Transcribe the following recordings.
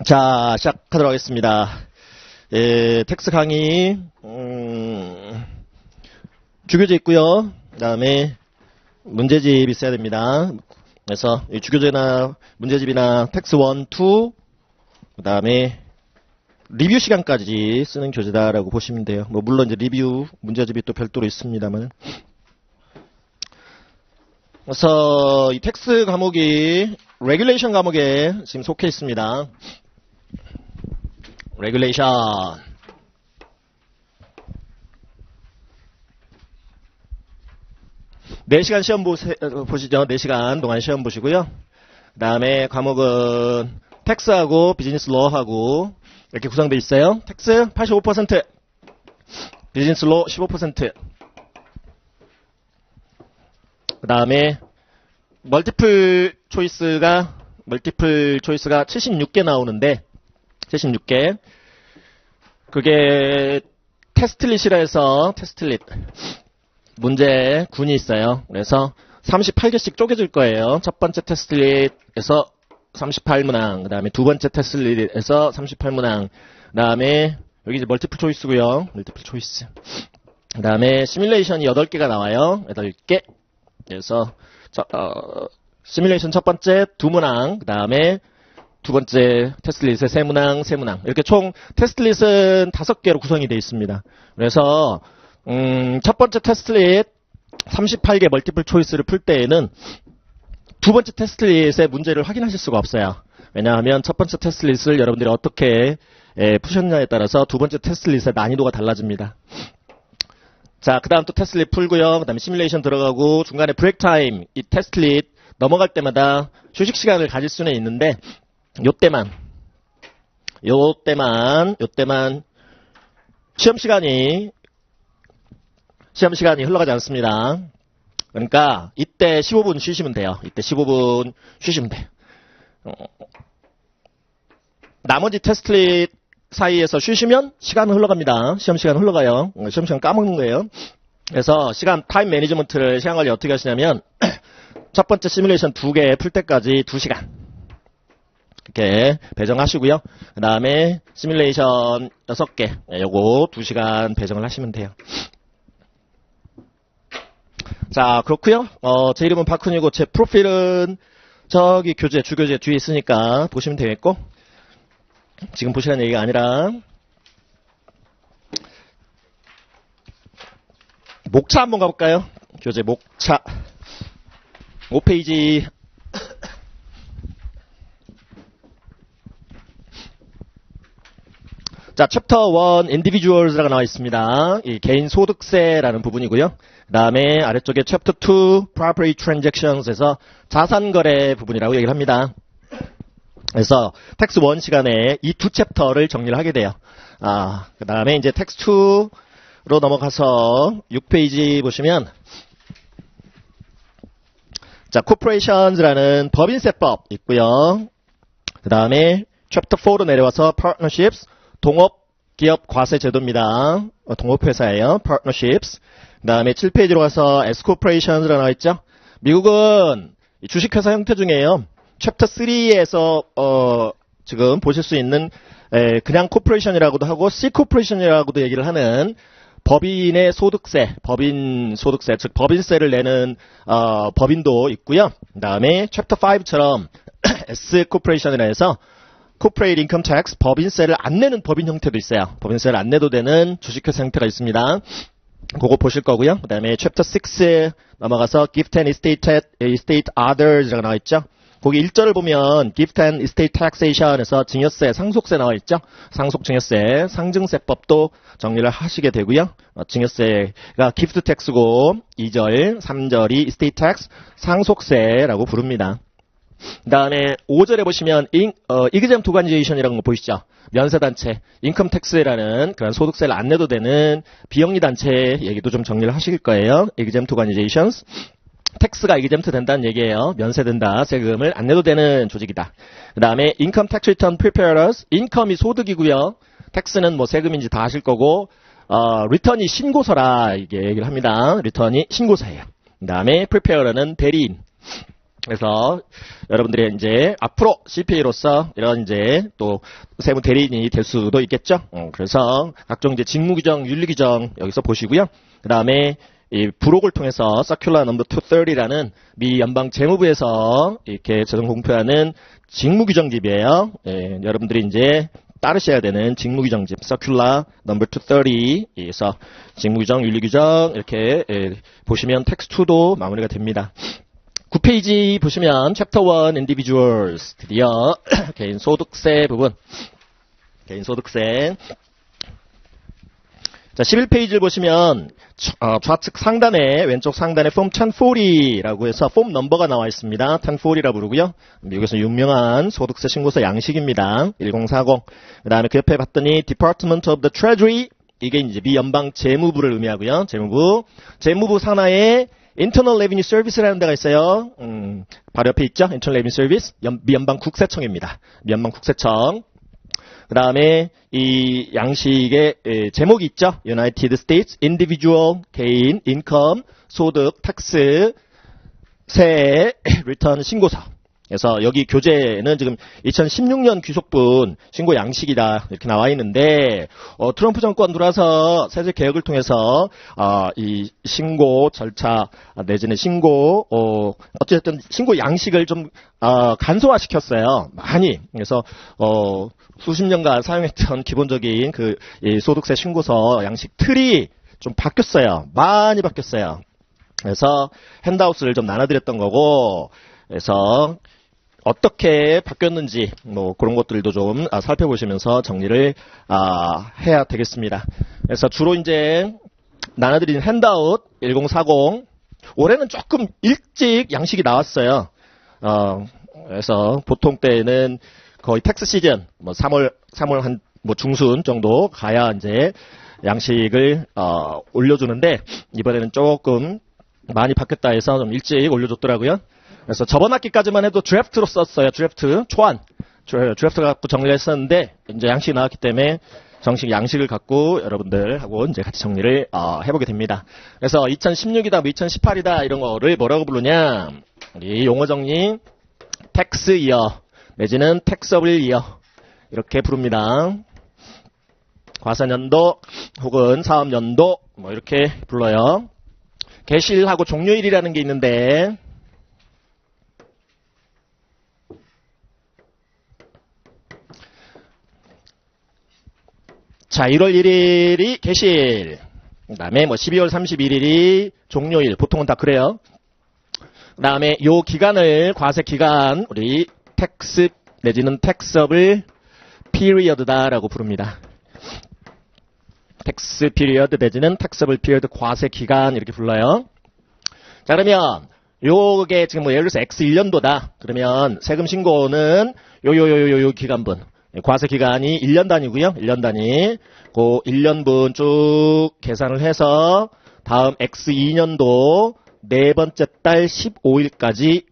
자, 시작하도록 하겠습니다. 텍스 강의, 주교재 있고요. 그 다음에 문제집 있어야 됩니다. 그래서 이 주교재나 문제집이나 텍스 1, 2, 그 다음에 리뷰 시간까지 쓰는 교재다라고 보시면 돼요. 뭐 물론 이제 리뷰 문제집이 또 별도로 있습니다만. 그래서 이 텍스 과목이 레귤레이션 과목에 지금 속해 있습니다. 레귤레이션. 네 시간 시험 보시죠. 4시간 동안 시험 보시고요. 그 다음에 과목은 텍스하고 비즈니스 로하고 이렇게 구성되어 있어요. 텍스 85%, 비즈니스 로 15%. 그 다음에 멀티플 초이스가 76개 나오는데 76개. 그게 테스트릿이라 해서 테스트릿 문제 군이 있어요. 그래서 38개씩 쪼개질 거예요. 첫 번째 테스트릿에서 38문항, 그 다음에 두 번째 테스트릿에서 38문항, 그 다음에 여기 이제 멀티플 초이스고요. 멀티플 초이스. 그 다음에 시뮬레이션이 8개가 나와요. 8개. 그래서 시뮬레이션 첫 번째 2문항, 그 다음에 두 번째 테스트릿에 3문항, 3문항. 이렇게 총 테스트릿은 5개로 구성이 되어 있습니다. 그래서 첫 번째 테스트릿 38개 멀티플 초이스를 풀 때에는 두 번째 테스트릿의 문제를 확인하실 수가 없어요. 왜냐하면 첫 번째 테스트릿을 여러분들이 어떻게 푸셨냐에 따라서 두 번째 테스트릿의 난이도가 달라집니다. 자, 그 다음 또 테스트릿 풀고요. 그 다음에 시뮬레이션 들어가고 중간에 브레이크 타임, 이 테스트릿 넘어갈 때마다 휴식 시간을 가질 수는 있는데 요때만 시험 시간이 흘러가지 않습니다. 그러니까 이때 15분 쉬시면 돼요. 이때 15분 쉬시면 돼요. 나머지 테스트릿 사이에서 쉬시면 시간은 흘러갑니다. 시험 시간 흘러가요. 시험 시간 까먹는 거예요. 그래서 타임 매니지먼트를 시간 관리 어떻게 하시냐면 첫 번째 시뮬레이션 2개 풀 때까지 2시간 이렇게 배정하시고요. 그 다음에 시뮬레이션 6개 요거 2시간 배정을 하시면 돼요. 자, 그렇고요. 제 이름은 박훈이고 제 프로필은 저기 주교재 뒤에 있으니까 보시면 되겠고, 지금 보시라는 얘기가 아니라 목차 한번 가볼까요? 교재 목차 5페이지. 자, 챕터 1 individuals라고 나와 있습니다. 이 개인 소득세라는 부분이고요. 그 다음에 아래쪽에 챕터 2 property transactions에서 자산거래 부분이라고 얘기를 합니다. 그래서 텍스 1 시간에 이 두 챕터를 정리를 하게 돼요. 그 다음에 이제 텍스 2로 넘어가서 6페이지 보시면 자, corporations라는 법인세법 있고요. 그 다음에 챕터 4로 내려와서 partnerships, 동업기업 과세제도입니다. 동업회사예요. partnerships. 그 다음에 7페이지로 가서 S-corporations라고 나와 있죠. 미국은 주식회사 형태 중에요. 챕터 3에서 지금 보실 수 있는 그냥 코퍼레이션이라고도 하고 C-corporation이라고도 얘기를 하는 법인의 소득세, 즉 법인세를 내는 법인도 있고요. 그 다음에 챕터 5처럼 S-corporation이라 해서 corporate income tax, 법인세를 안 내는 법인 형태도 있어요. 법인세를 안 내도 되는 주식회사 형태가 있습니다. 그거 보실 거고요. 그 다음에 챕터 6 넘어가서 gift and estate others라고 나와 있죠. 거기 1절을 보면 gift and estate taxation에서 증여세, 상속세 나와 있죠. 상속 증여세, 상증세법도 정리를 하시게 되고요. 증여세가 gift tax고 2절, 3절이 estate tax, 상속세라고 부릅니다. 그 다음에 5절에 보시면 exempt organization이라는 거 보이시죠? 면세단체, 인컴택스라는 그런 소득세를 안 내도 되는 비영리단체 얘기도 좀 정리를 하실 거예요. exempt organizations. 텍스가 exempt 된다는 얘기예요. 면세된다. 세금을 안 내도 되는 조직이다. 그 다음에 income tax return preparers. 인컴이 소득이고요. 텍스는 뭐 세금인지 다 아실 거고, return이 신고서라 이게 얘기를 합니다. return이 신고서예요. 그 다음에 preparer는 대리인. 그래서 여러분들이 이제 앞으로 CPA로서 이런 이제 또 세무 대리인이 될 수도 있겠죠. 그래서 각종 이제 직무 규정, 윤리 규정 여기서 보시고요. 그 다음에 이 부록을 통해서 Circular No. 230라는 미 연방 재무부에서 이렇게 재정 공표하는 직무 규정집이에요. 예, 여러분들이 이제 따르셔야 되는 직무 규정집 Circular No. 230에서 직무 규정, 윤리 규정 이렇게 보시면 텍스트 2도 마무리가 됩니다. 9페이지 보시면 챕터 1 Individuals 드디어 개인 소득세 부분 개인 소득세 자 11페이지를 보시면 좌측 상단에 왼쪽 상단에 폼 1040라고 해서 폼 넘버가 나와 있습니다. 1040이라 부르고요. 미국에서 유명한 소득세 신고서 양식입니다. 1040. 그 다음에 그 옆에 봤더니 Department of the Treasury 이게 이제 미 연방 재무부를 의미하고요. 재무부 산하에 Internal Revenue Service라는 데가 있어요. 바로 옆에 있죠. Internal Revenue Service 미 연방 국세청입니다. 미 연방 국세청. 그 다음에 이 양식의 제목이 있죠. United States Individual 개인 인컴 소득 텍스 세 리턴 신고서. 그래서 여기 교재는 지금 2016년 귀속분 신고 양식이다 이렇게 나와 있는데 트럼프 정권 들어와서 세제 개혁을 통해서 이 신고 절차 내지는 신고 어쨌든 신고 양식을 좀 간소화시켰어요. 많이. 그래서 수십 년간 사용했던 기본적인 그 이 소득세 신고서 양식 틀이 좀 바뀌었어요. 많이 바뀌었어요. 그래서 핸드아웃을 좀 나눠드렸던 거고 그래서 어떻게 바뀌었는지 뭐 그런 것들도 좀 살펴보시면서 정리를 해야 되겠습니다. 그래서 주로 이제 나눠드린 핸드아웃 1040 올해는 조금 일찍 양식이 나왔어요. 그래서 보통 때는 거의 텍스 시즌 뭐 3월 한 뭐 중순 정도 가야 이제 양식을 올려주는데 이번에는 조금 많이 바뀌었다 해서 좀 일찍 올려줬더라고요. 그래서 저번 학기까지만 해도 드래프트로 썼어요. 드래프트, 초안. 드래프트 갖고 정리를 했었는데, 이제 양식이 나왔기 때문에 정식 양식을 갖고 여러분들하고 이제 같이 정리를 해보게 됩니다. 그래서 2016이다, 뭐 2018이다 이런 거를 뭐라고 부르냐. 우리 용어 정리, 텍스 이어, 내지는 텍서블 이어. 이렇게 부릅니다. 과세년도 혹은 사업년도 뭐 이렇게 불러요. 개시일하고 종료일이라는 게 있는데, 자, 1월 1일이 개시일. 그 다음에 뭐 12월 31일이 종료일. 보통은 다 그래요. 그 다음에 요 기간을, 과세 기간, 우리 텍스 내지는 텍서블 피리어드다라고 부릅니다. 텍스 피리어드 내지는 텍서블 피리어드 과세 기간 이렇게 불러요. 자, 그러면 요게 지금 뭐 예를 들어서 X 1년도다. 그러면 세금 신고는 요 기간분. 과세 기간이 1년 단위고요. 1년 단위. 그 1년분 쭉 계산을 해서 다음 X 2년도 네 번째 달 15일까지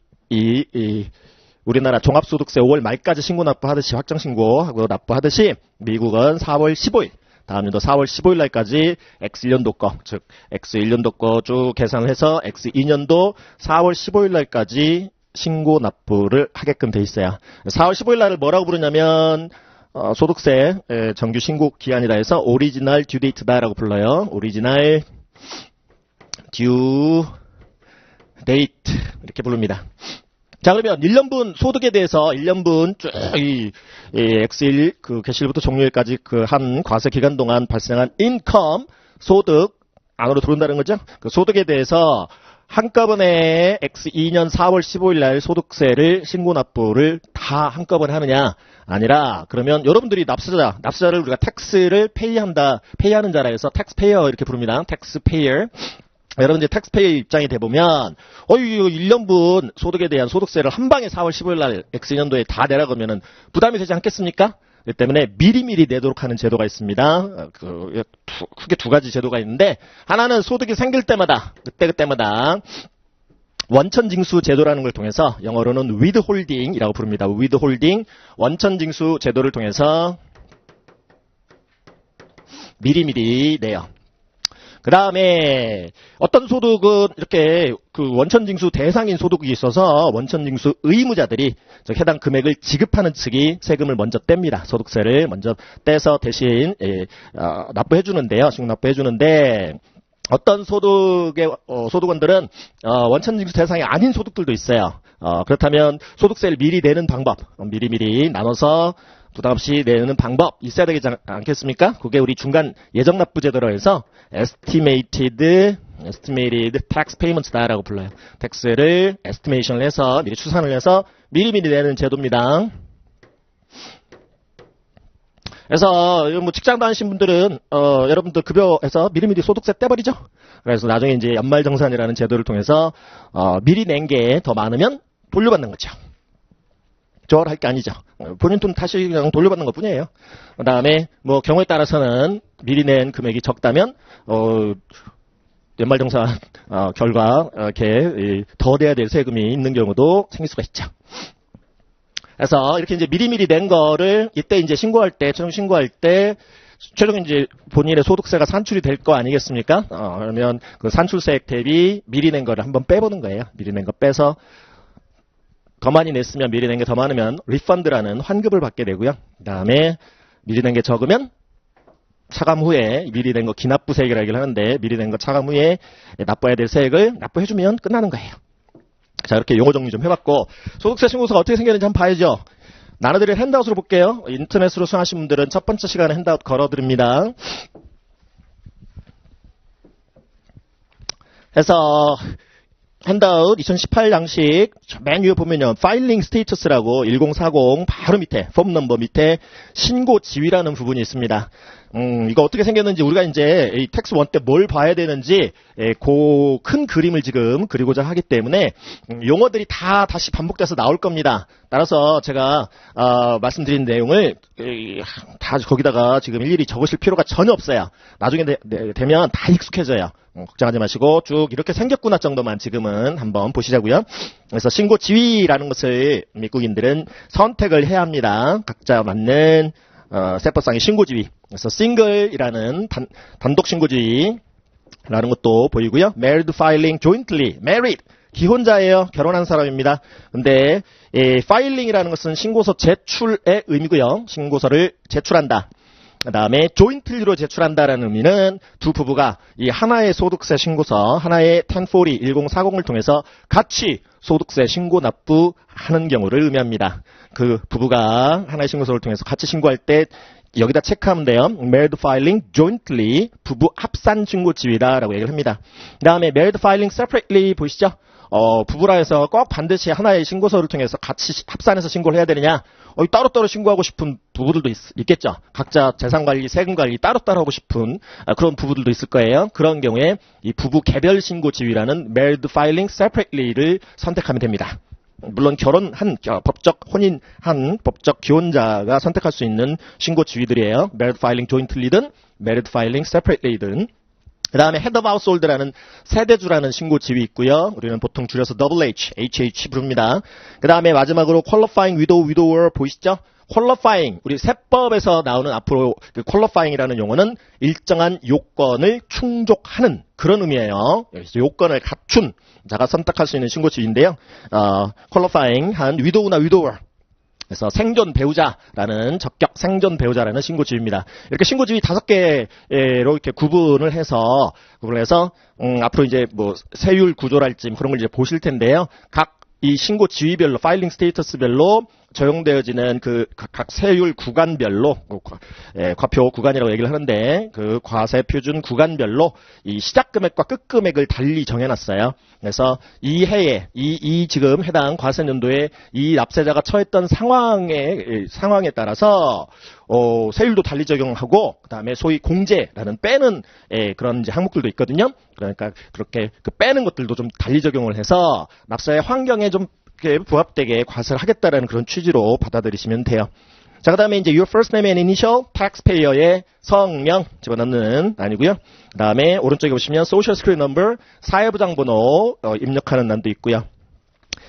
우리나라 종합소득세 5월 말까지 신고 납부하듯이 확정신고하고 납부하듯이 미국은 4월 15일 다음 년도 4월 15일 날까지 X 1년도 거, 즉 X 1년도 거 쭉 계산을 해서 X 2년도 4월 15일 날까지 신고 납부를 하게끔 돼 있어요. 4월 15일 날을 뭐라고 부르냐면 소득세 정규 신고 기한이라 해서 오리지널 듀 데이트다라고 불러요. 오리지널 듀 데이트 이렇게 부릅니다. 자, 그러면 1년분 소득에 대해서 1년분 쭉 X1 그 개시일부터 종료일까지 그 한 과세 기간 동안 발생한 인컴 소득 안으로 들어온다는 거죠. 그 소득에 대해서 한꺼번에 X2년 4월 15일 날 소득세를 신고 납부를 다 한꺼번에 하느냐 아니라 그러면 여러분들이 납세자를 우리가 텍스를 페이하는 자라 해서 텍스페이어 이렇게 부릅니다. 텍스페이어. 여러분 이제 텍스페이어 입장이 돼보면 이거 1년분 소득에 대한 소득세를 한 방에 4월 15일 날 X년도에 다 내라 그러면은 부담이 되지 않겠습니까? 그렇기 때문에 미리미리 내도록 하는 제도가 있습니다. 크게 두 가지 제도가 있는데 하나는 소득이 생길 때마다 그때마다 원천징수 제도라는 걸 통해서 영어로는 withholding이라고 부릅니다. withholding 원천징수 제도를 통해서 미리미리 내요. 그 다음에 어떤 소득은 이렇게 그 원천징수 대상인 소득이 있어서 원천징수 의무자들이 해당 금액을 지급하는 측이 세금을 먼저 뗍니다. 소득세를 먼저 떼서 대신 납부해 주는데요. 지금 납부해 주는데 어떤 소득의 소득원들은 원천징수 대상이 아닌 소득들도 있어요. 그렇다면 소득세를 미리 내는 방법, 미리미리 나눠서 부담 없이 내는 방법 있어야 되지 않겠습니까? 그게 우리 중간 예정납부 제도로 해서 estimated tax payments다라고 불러요. 텍스를 estimation을 해서 미리 추산을 해서 미리미리 내는 제도입니다. 그래서 뭐 직장 다니신 분들은 여러분들 급여에서 미리미리 소득세 떼버리죠. 그래서 나중에 이제 연말정산이라는 제도를 통해서 미리 낸 게 더 많으면 돌려받는 거죠. 저를 할 게 아니죠. 본인 돈 다시 그냥 돌려받는 것 뿐이에요. 그 다음에 뭐 경우에 따라서는 미리 낸 금액이 적다면 연말정산 결과 이렇게 더 내야 될 세금이 있는 경우도 생길 수가 있죠. 그래서 이렇게 이제 미리미리 낸 거를 이때 이제 신고할 때, 최종 신고할 때, 최종 이제 본인의 소득세가 산출이 될 거 아니겠습니까? 그러면 그 산출세액 대비 미리 낸 거를 한번 빼보는 거예요. 미리 낸 거 빼서 더 많이 냈으면 미리 낸 게 더 많으면 리펀드라는 환급을 받게 되고요. 그 다음에 미리 낸 게 적으면 차감 후에 미리 낸 거 기납부세액이라고 얘기를 하는데 미리 낸 거 차감 후에 납부해야 될 세액을 납부해주면 끝나는 거예요. 자, 이렇게 용어 정리 좀 해봤고 소득세 신고서가 어떻게 생겼는지 한번 봐야죠. 나눠드릴 핸드아웃으로 볼게요. 인터넷으로 수강하신 분들은 첫 번째 시간에 핸드아웃 걸어드립니다. 해서 핸드아웃 2018 양식 맨 위에 보면요. 파일링 스테이터스라고 1040 바로 밑에 폼 넘버 밑에 신고 지위라는 부분이 있습니다. 이거 어떻게 생겼는지 우리가 이제 이 텍스 1 때 뭘 봐야 되는지 그 큰 그림을 지금 그리고자 하기 때문에 용어들이 다시 반복돼서 나올 겁니다. 따라서 제가 말씀드린 내용을 다 거기다가 지금 일일이 적으실 필요가 전혀 없어요. 나중에 되면 다 익숙해져요. 걱정하지 마시고 쭉 이렇게 생겼구나 정도만 지금은 한번 보시자고요. 그래서 신고 지위라는 것을 미국인들은 선택을 해야 합니다. 각자 맞는 세법상의 신고지위. 그래서 싱글이라는 단독 신고지위라는 것도 보이고요. married filing jointly. married. 기혼자예요. 결혼한 사람입니다. 근데 filing이라는 것은 신고서 제출의 의미고요. 신고서를 제출한다. 그 다음에 jointly로 제출한다라는 의미는 두 부부가 이 하나의 소득세 신고서, 하나의 1040, 1040을 통해서 같이 소득세 신고 납부하는 경우를 의미합니다. 그 부부가 하나의 신고서를 통해서 같이 신고할 때 여기다 체크하면 돼요. married filing jointly, 부부 합산 신고 지위다라고 얘기를 합니다. 그 다음에 married filing separately 보이시죠? 부부라 해서 꼭 반드시 하나의 신고서를 통해서 같이 합산해서 신고를 해야 되느냐? 따로따로 신고하고 싶은 부부들도 있겠죠. 각자 재산관리, 세금관리 따로따로 하고 싶은 그런 부부들도 있을 거예요. 그런 경우에 이 부부 개별 신고 지위라는 married filing separately를 선택하면 됩니다. 물론 결혼한, 법적 혼인한 법적 기혼자가 선택할 수 있는 신고 지위들이에요. married filing jointly든 married filing separately든. 그 다음에 head of household라는 세대주라는 신고 지위 있고요. 우리는 보통 줄여서 HH 부릅니다. 그 다음에 마지막으로 qualifying widow, widower 보이시죠? qualifying, 우리 세법에서 나오는 앞으로 그 qualifying이라는 용어는 일정한 요건을 충족하는 그런 의미예요. 요건을 갖춘 자가 선택할 수 있는 신고 지위인데요. qualifying 한 widow나 widower. 그래서 생존 배우자라는 적격 생존 배우자라는 신고 지위입니다. 이렇게 신고 지위 5개로 이렇게 구분을 해서 앞으로 이제 뭐 세율 구조랄지 그런 걸 이제 보실 텐데요. 각 이 신고 지위별로 파일링 스테이터스별로 적용되어지는 그 각 세율 구간별로 과표 구간이라고 얘기를 하는데 그 과세 표준 구간별로 이 시작 금액과 끝 금액을 달리 정해놨어요. 그래서 이 해에 이 지금 해당 과세 연도에 이 납세자가 처했던 상황에 따라서 세율도 달리 적용하고 그다음에 소위 공제라는 빼는 그런 이제 항목들도 있거든요. 그러니까 그렇게 그 빼는 것들도 좀 달리 적용을 해서 납세의 환경에 좀 부합되게 과세를 하겠다라는 그런 취지로 받아들이시면 돼요. 자, 그 다음에 이제 your first name and initial, taxpayer의 성명 집어넣는 아니고요. 그 다음에 오른쪽에 보시면 social security number, 사회보장번호 입력하는 난도 있고요.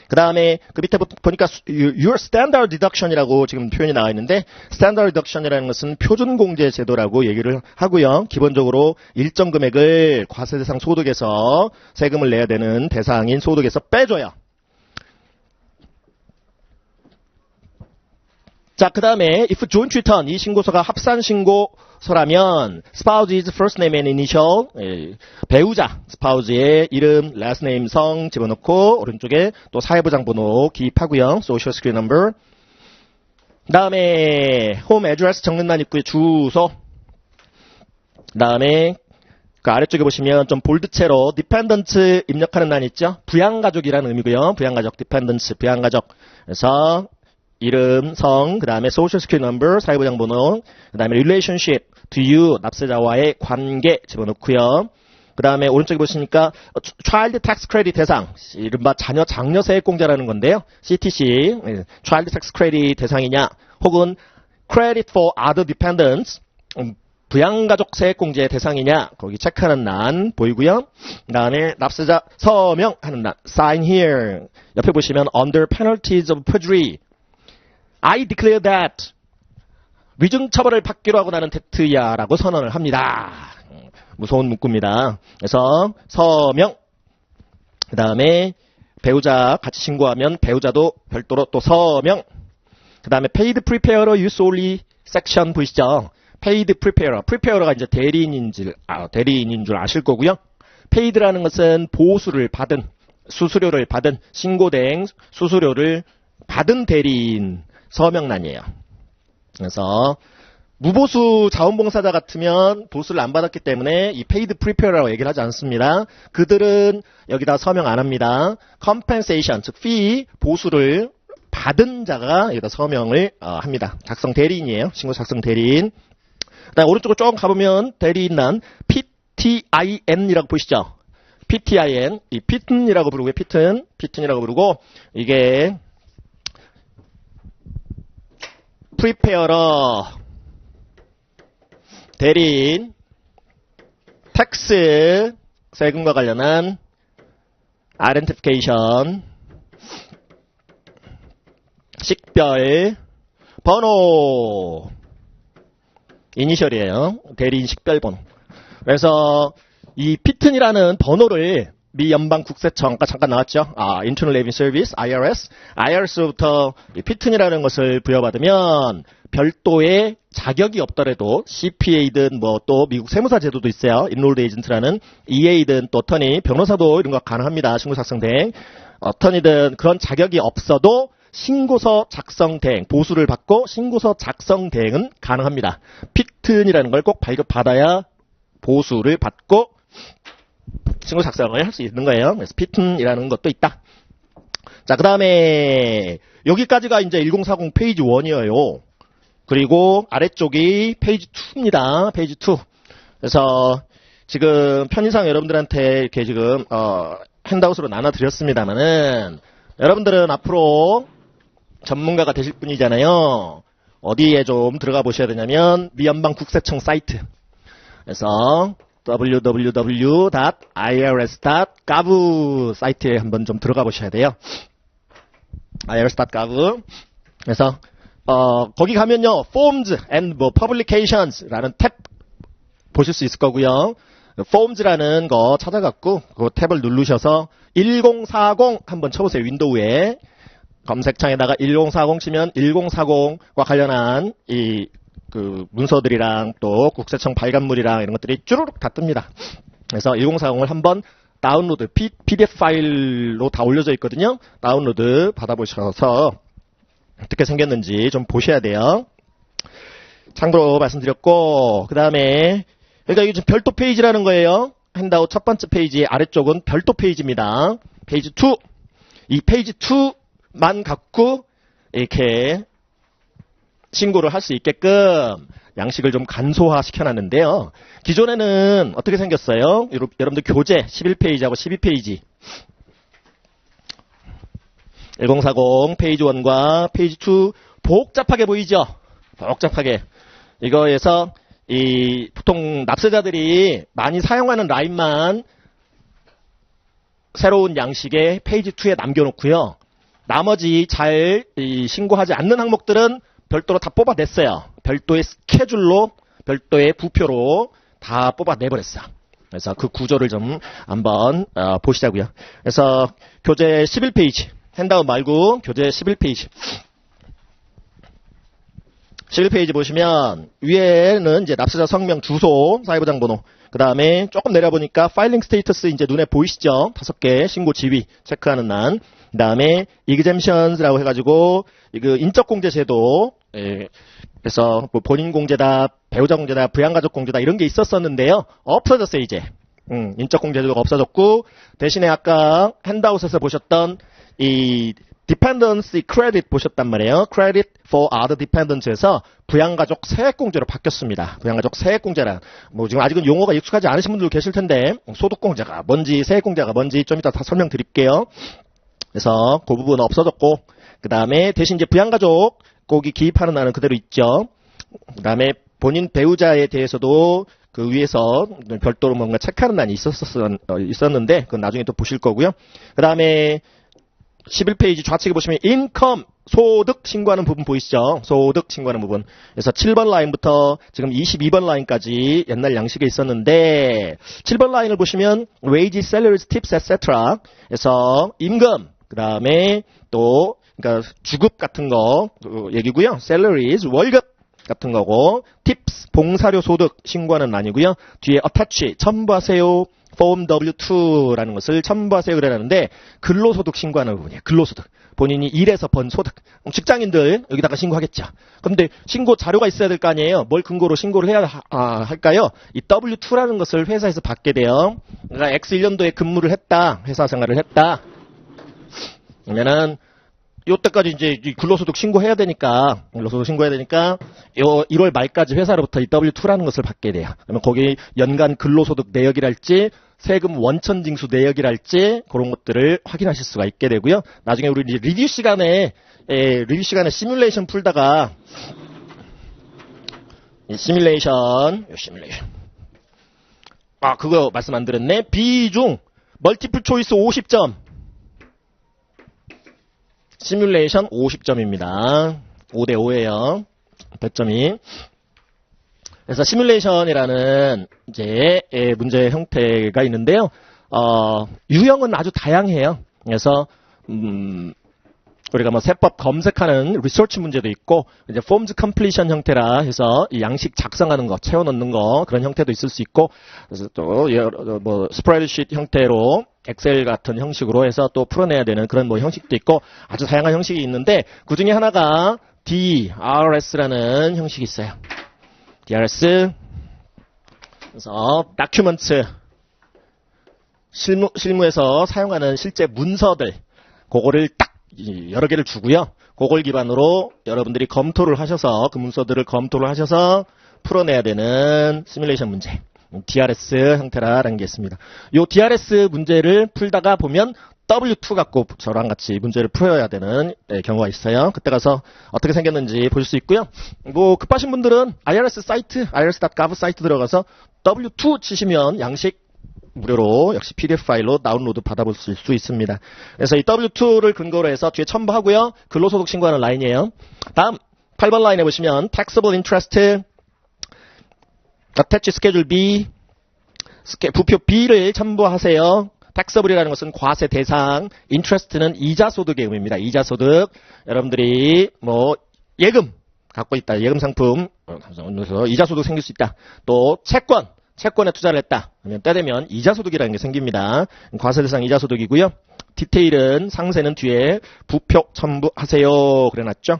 그 다음에 그 밑에 보니까 your standard deduction이라고 지금 표현이 나와 있는데 standard deduction이라는 것은 표준 공제 제도라고 얘기를 하고요. 기본적으로 일정 금액을 과세 대상 소득에서 세금을 내야 되는 대상인 소득에서 빼줘요. 자, 그 다음에 if joint return, 이 신고서가 합산 신고서라면 spouse's first name and initial, 배우자 spouse의 이름, last name, 성 집어넣고 오른쪽에 또 사회보장 번호 기입하고요. social security number. 그 다음에 home address 적는 란 있고요. 주소. 그 다음에 그 아래쪽에 보시면 좀 볼드체로 dependent 입력하는 란 있죠. 부양가족이라는 의미고요. 부양가족, dependents, 부양가족. 그래서 이름, 성, 그 다음에 social security number, 사회보장 번호, 그 다음에 relationship, to you, 납세자와의 관계 집어넣고요. 그 다음에 오른쪽에 보시니까 child tax credit 대상, 이른바 자녀 장려 세액공제라는 건데요. CTC, child tax credit 대상이냐, 혹은 credit for other dependents, 부양가족 세액공제 대상이냐, 거기 체크하는 란 보이고요. 그 다음에 납세자 서명하는 란, sign here. 옆에 보시면 under penalties of perjury. I declare that 위증 처벌을 받기로 하고 나는 대트야라고 선언을 합니다. 무서운 문구입니다. 그래서 서명, 그 다음에 배우자 같이 신고하면 배우자도 별도로 또 서명, 그 다음에 paid preparer use only section 보이시죠? paid preparer, preparer가 이제 대리인인 줄 아실 거고요. paid라는 것은 보수를 받은, 수수료를 받은, 신고된 수수료를 받은 대리인 서명란이에요. 그래서 무보수 자원봉사자 같으면 보수를 안 받았기 때문에 이 paid preparer라고 얘기를 하지 않습니다. 그들은 여기다 서명 안 합니다. compensation, 즉 fee, 보수를 받은 자가 여기다 서명을 합니다. 작성 대리인이에요. 신고 작성 대리인. 그다음에 오른쪽으로 조금 가보면 대리인란 PTIN이라고 보시죠. PTIN, 이 피튼이라고 부르고요. 피튼이라고 부르고 이게 preparer, 대리인, 텍스, 세금과 관련한 identification, 식별, 번호, 이니셜이에요. 대리인 식별 번호. 그래서 이 피튼이라는 번호를 미 연방국세청, 아까 잠깐 나왔죠. Internal Revenue Service, IRS부터 피튼이라는 것을 부여받으면 별도의 자격이 없더라도 CPA든 뭐 또 미국 세무사 제도도 있어요. Enrolled Agent라는 EA든 또 어터니, 변호사도 이런 거 가능합니다. 신고 작성 대행. 어터니든 그런 자격이 없어도 신고서 작성 대행, 보수를 받고 신고서 작성 대행은 가능합니다. 피튼이라는 걸 꼭 발급받아야 보수를 받고 신고 작성을 할 수 있는 거예요. 그래서 피튼이라는 것도 있다. 자, 그 다음에 여기까지가 이제 1040 페이지 1이에요. 그리고 아래쪽이 페이지 2입니다. 페이지 2. 그래서 지금 편의상 여러분들한테 이렇게 지금 핸드아웃으로 나눠드렸습니다만은 여러분들은 앞으로 전문가가 되실 분이잖아요. 어디에 좀 들어가 보셔야 되냐면 미연방국세청 사이트. 그래서 www.irs.gov 사이트에 한번 좀 들어가 보셔야 돼요. irs.gov. 그래서 거기 가면요, forms and publications라는 탭 보실 수 있을 거고요. forms라는 거 찾아갖고 그 탭을 누르셔서 1040 한번 쳐보세요. 윈도우에 검색창에다가 1040 치면 1040과 관련한 그 문서들이랑 또 국세청 발간물이랑 이런 것들이 쭈루룩 다 뜹니다. 그래서 1040을 한번 다운로드, PDF 파일로 다 올려져 있거든요. 다운로드 받아보셔서 어떻게 생겼는지 좀 보셔야 돼요. 참고로 말씀드렸고, 그 다음에 그러니까 이게 지금 별도 페이지라는 거예요. 핸드아웃 첫 번째 페이지 아래쪽은 별도 페이지입니다. 페이지 2. 이 페이지 2만 갖고 이렇게 신고를 할 수 있게끔 양식을 좀 간소화 시켜놨는데요. 기존에는 어떻게 생겼어요? 여러분들 교재 11페이지하고 12페이지 1040 페이지 1과 페이지 2 복잡하게 보이죠? 복잡하게. 이거에서 보통 납세자들이 많이 사용하는 라인만 새로운 양식의 페이지 2에 남겨놓고요. 나머지 잘 신고하지 않는 항목들은 별도로 다 뽑아냈어요. 별도의 스케줄로, 별도의 부표로 다 뽑아내버렸어. 그래서 그 구조를 좀 한번 보시자고요. 그래서 교재 11페이지, 핸드아웃 말고 교재 11페이지. 11페이지 보시면 위에는 이제 납세자 성명, 주소, 사회보장 번호. 그 다음에 조금 내려보니까 파일링 스테이터스 이제 눈에 보이시죠? 5개 신고 지위 체크하는 란. 그 다음에 exemptions라고 해가지고 그 인적 공제 제도. 그래서 뭐 본인 공제다, 배우자 공제다, 부양가족 공제다 이런 게 있었었는데요. 없어졌어요 이제. 인적 공제 제도가 없어졌고 대신에 아까 핸드아웃에서 보셨던 이 Dependency Credit 보셨단 말이에요. Credit for Other Dependents에서 부양가족 세액공제로 바뀌었습니다. 부양가족 세액공제란 뭐 지금 아직은 용어가 익숙하지 않으신 분들 계실 텐데 소득공제가 뭔지 세액공제가 뭔지 좀 이따 다 설명드릴게요. 그래서 그 부분은 없어졌고 그 다음에 대신 이제 부양가족 거기 기입하는 날은 그대로 있죠. 그 다음에 본인 배우자에 대해서도 그 위에서 별도로 뭔가 체크하는 난이 있었는데 그건 나중에 또 보실 거고요. 그 다음에 11페이지 좌측에 보시면 인컴, 소득 신고하는 부분 보이시죠? 소득 신고하는 부분. 그래서 7번 라인부터 지금 22번 라인까지 옛날 양식에 있었는데 7번 라인을 보시면 wage, salaries, tips, etc. 그래서 임금, 그 다음에 또 그러니까 주급 같은 거 얘기고요. salaries, 월급 같은 거고 tips, 봉사료 소득 신고하는 란이고요. 뒤에 attach, 첨부하세요. Form W2라는 것을 첨부하세요 그러는데 근로소득 신고하는 부분이에요. 근로소득. 본인이 일해서 번 소득. 직장인들 여기다가 신고하겠죠. 그런데 신고 자료가 있어야 될 거 아니에요. 뭘 근거로 신고를 해야 할까요? 이 W2라는 것을 회사에서 받게 돼요. 그러니까 X 1년도에 근무를 했다. 회사 생활을 했다. 그러면은 요때까지 이제 근로소득 신고해야 되니까, 근로소득 신고해야 되니까, 1월 말까지 회사로부터 이 W2라는 것을 받게 돼요. 그러면 거기 연간 근로소득 내역이랄지, 세금 원천징수 내역이랄지, 그런 것들을 확인하실 수가 있게 되고요. 나중에 우리 리뷰 시간에 시뮬레이션 풀다가, 시뮬레이션. 그거 말씀 안 드렸네. 비중, 멀티플 초이스 50점. 시뮬레이션 50점입니다. 5대5예요. 100점이. 그래서 시뮬레이션이라는 이제 문제 형태가 있는데요. 유형은 아주 다양해요. 그래서 우리가 뭐 세법 검색하는 리서치 문제도 있고 이제 forms completion 형태라 해서 이 양식 작성하는 거, 채워 넣는 거 그런 형태도 있을 수 있고 그래서 또 뭐 스프레드시트 형태로 엑셀 같은 형식으로 해서 또 풀어내야 되는 그런 뭐 형식도 있고 아주 다양한 형식이 있는데 그 중에 하나가 DRS라는 형식이 있어요. DRS 그래서 document 실무에서 사용하는 실제 문서들 그거를 딱 여러 개를 주고요. 그걸 기반으로 여러분들이 검토를 하셔서 그 문서들을 검토를 하셔서 풀어내야 되는 시뮬레이션 문제. DRS 형태라는 게 있습니다. 이 DRS 문제를 풀다가 보면 W2 갖고 저랑 같이 문제를 풀어야 되는 경우가 있어요. 그때 가서 어떻게 생겼는지 볼 수 있고요. 뭐 급하신 분들은 IRS 사이트, irs.gov 사이트 들어가서 W2 치시면 양식 무료로 역시 PDF 파일로 다운로드 받아볼 수 있습니다. 그래서 이 W2를 근거로 해서 뒤에 첨부하고요. 근로소득 신고하는 라인이에요. 다음 8번 라인에 보시면 taxable interest, attach schedule B, 부표 B를 첨부하세요. taxable이라는 것은 과세 대상, interest는 이자소득의 의미입니다. 이자소득. 여러분들이 뭐 예금 갖고 있다. 예금 상품 그래서 이자소득 생길 수 있다. 또 채권에 투자를 했다. 그러면 때 되면 이자소득이라는 게 생깁니다. 과세대상 이자소득이고요. 디테일은 상세는 뒤에 부표 첨부하세요. 그래놨죠.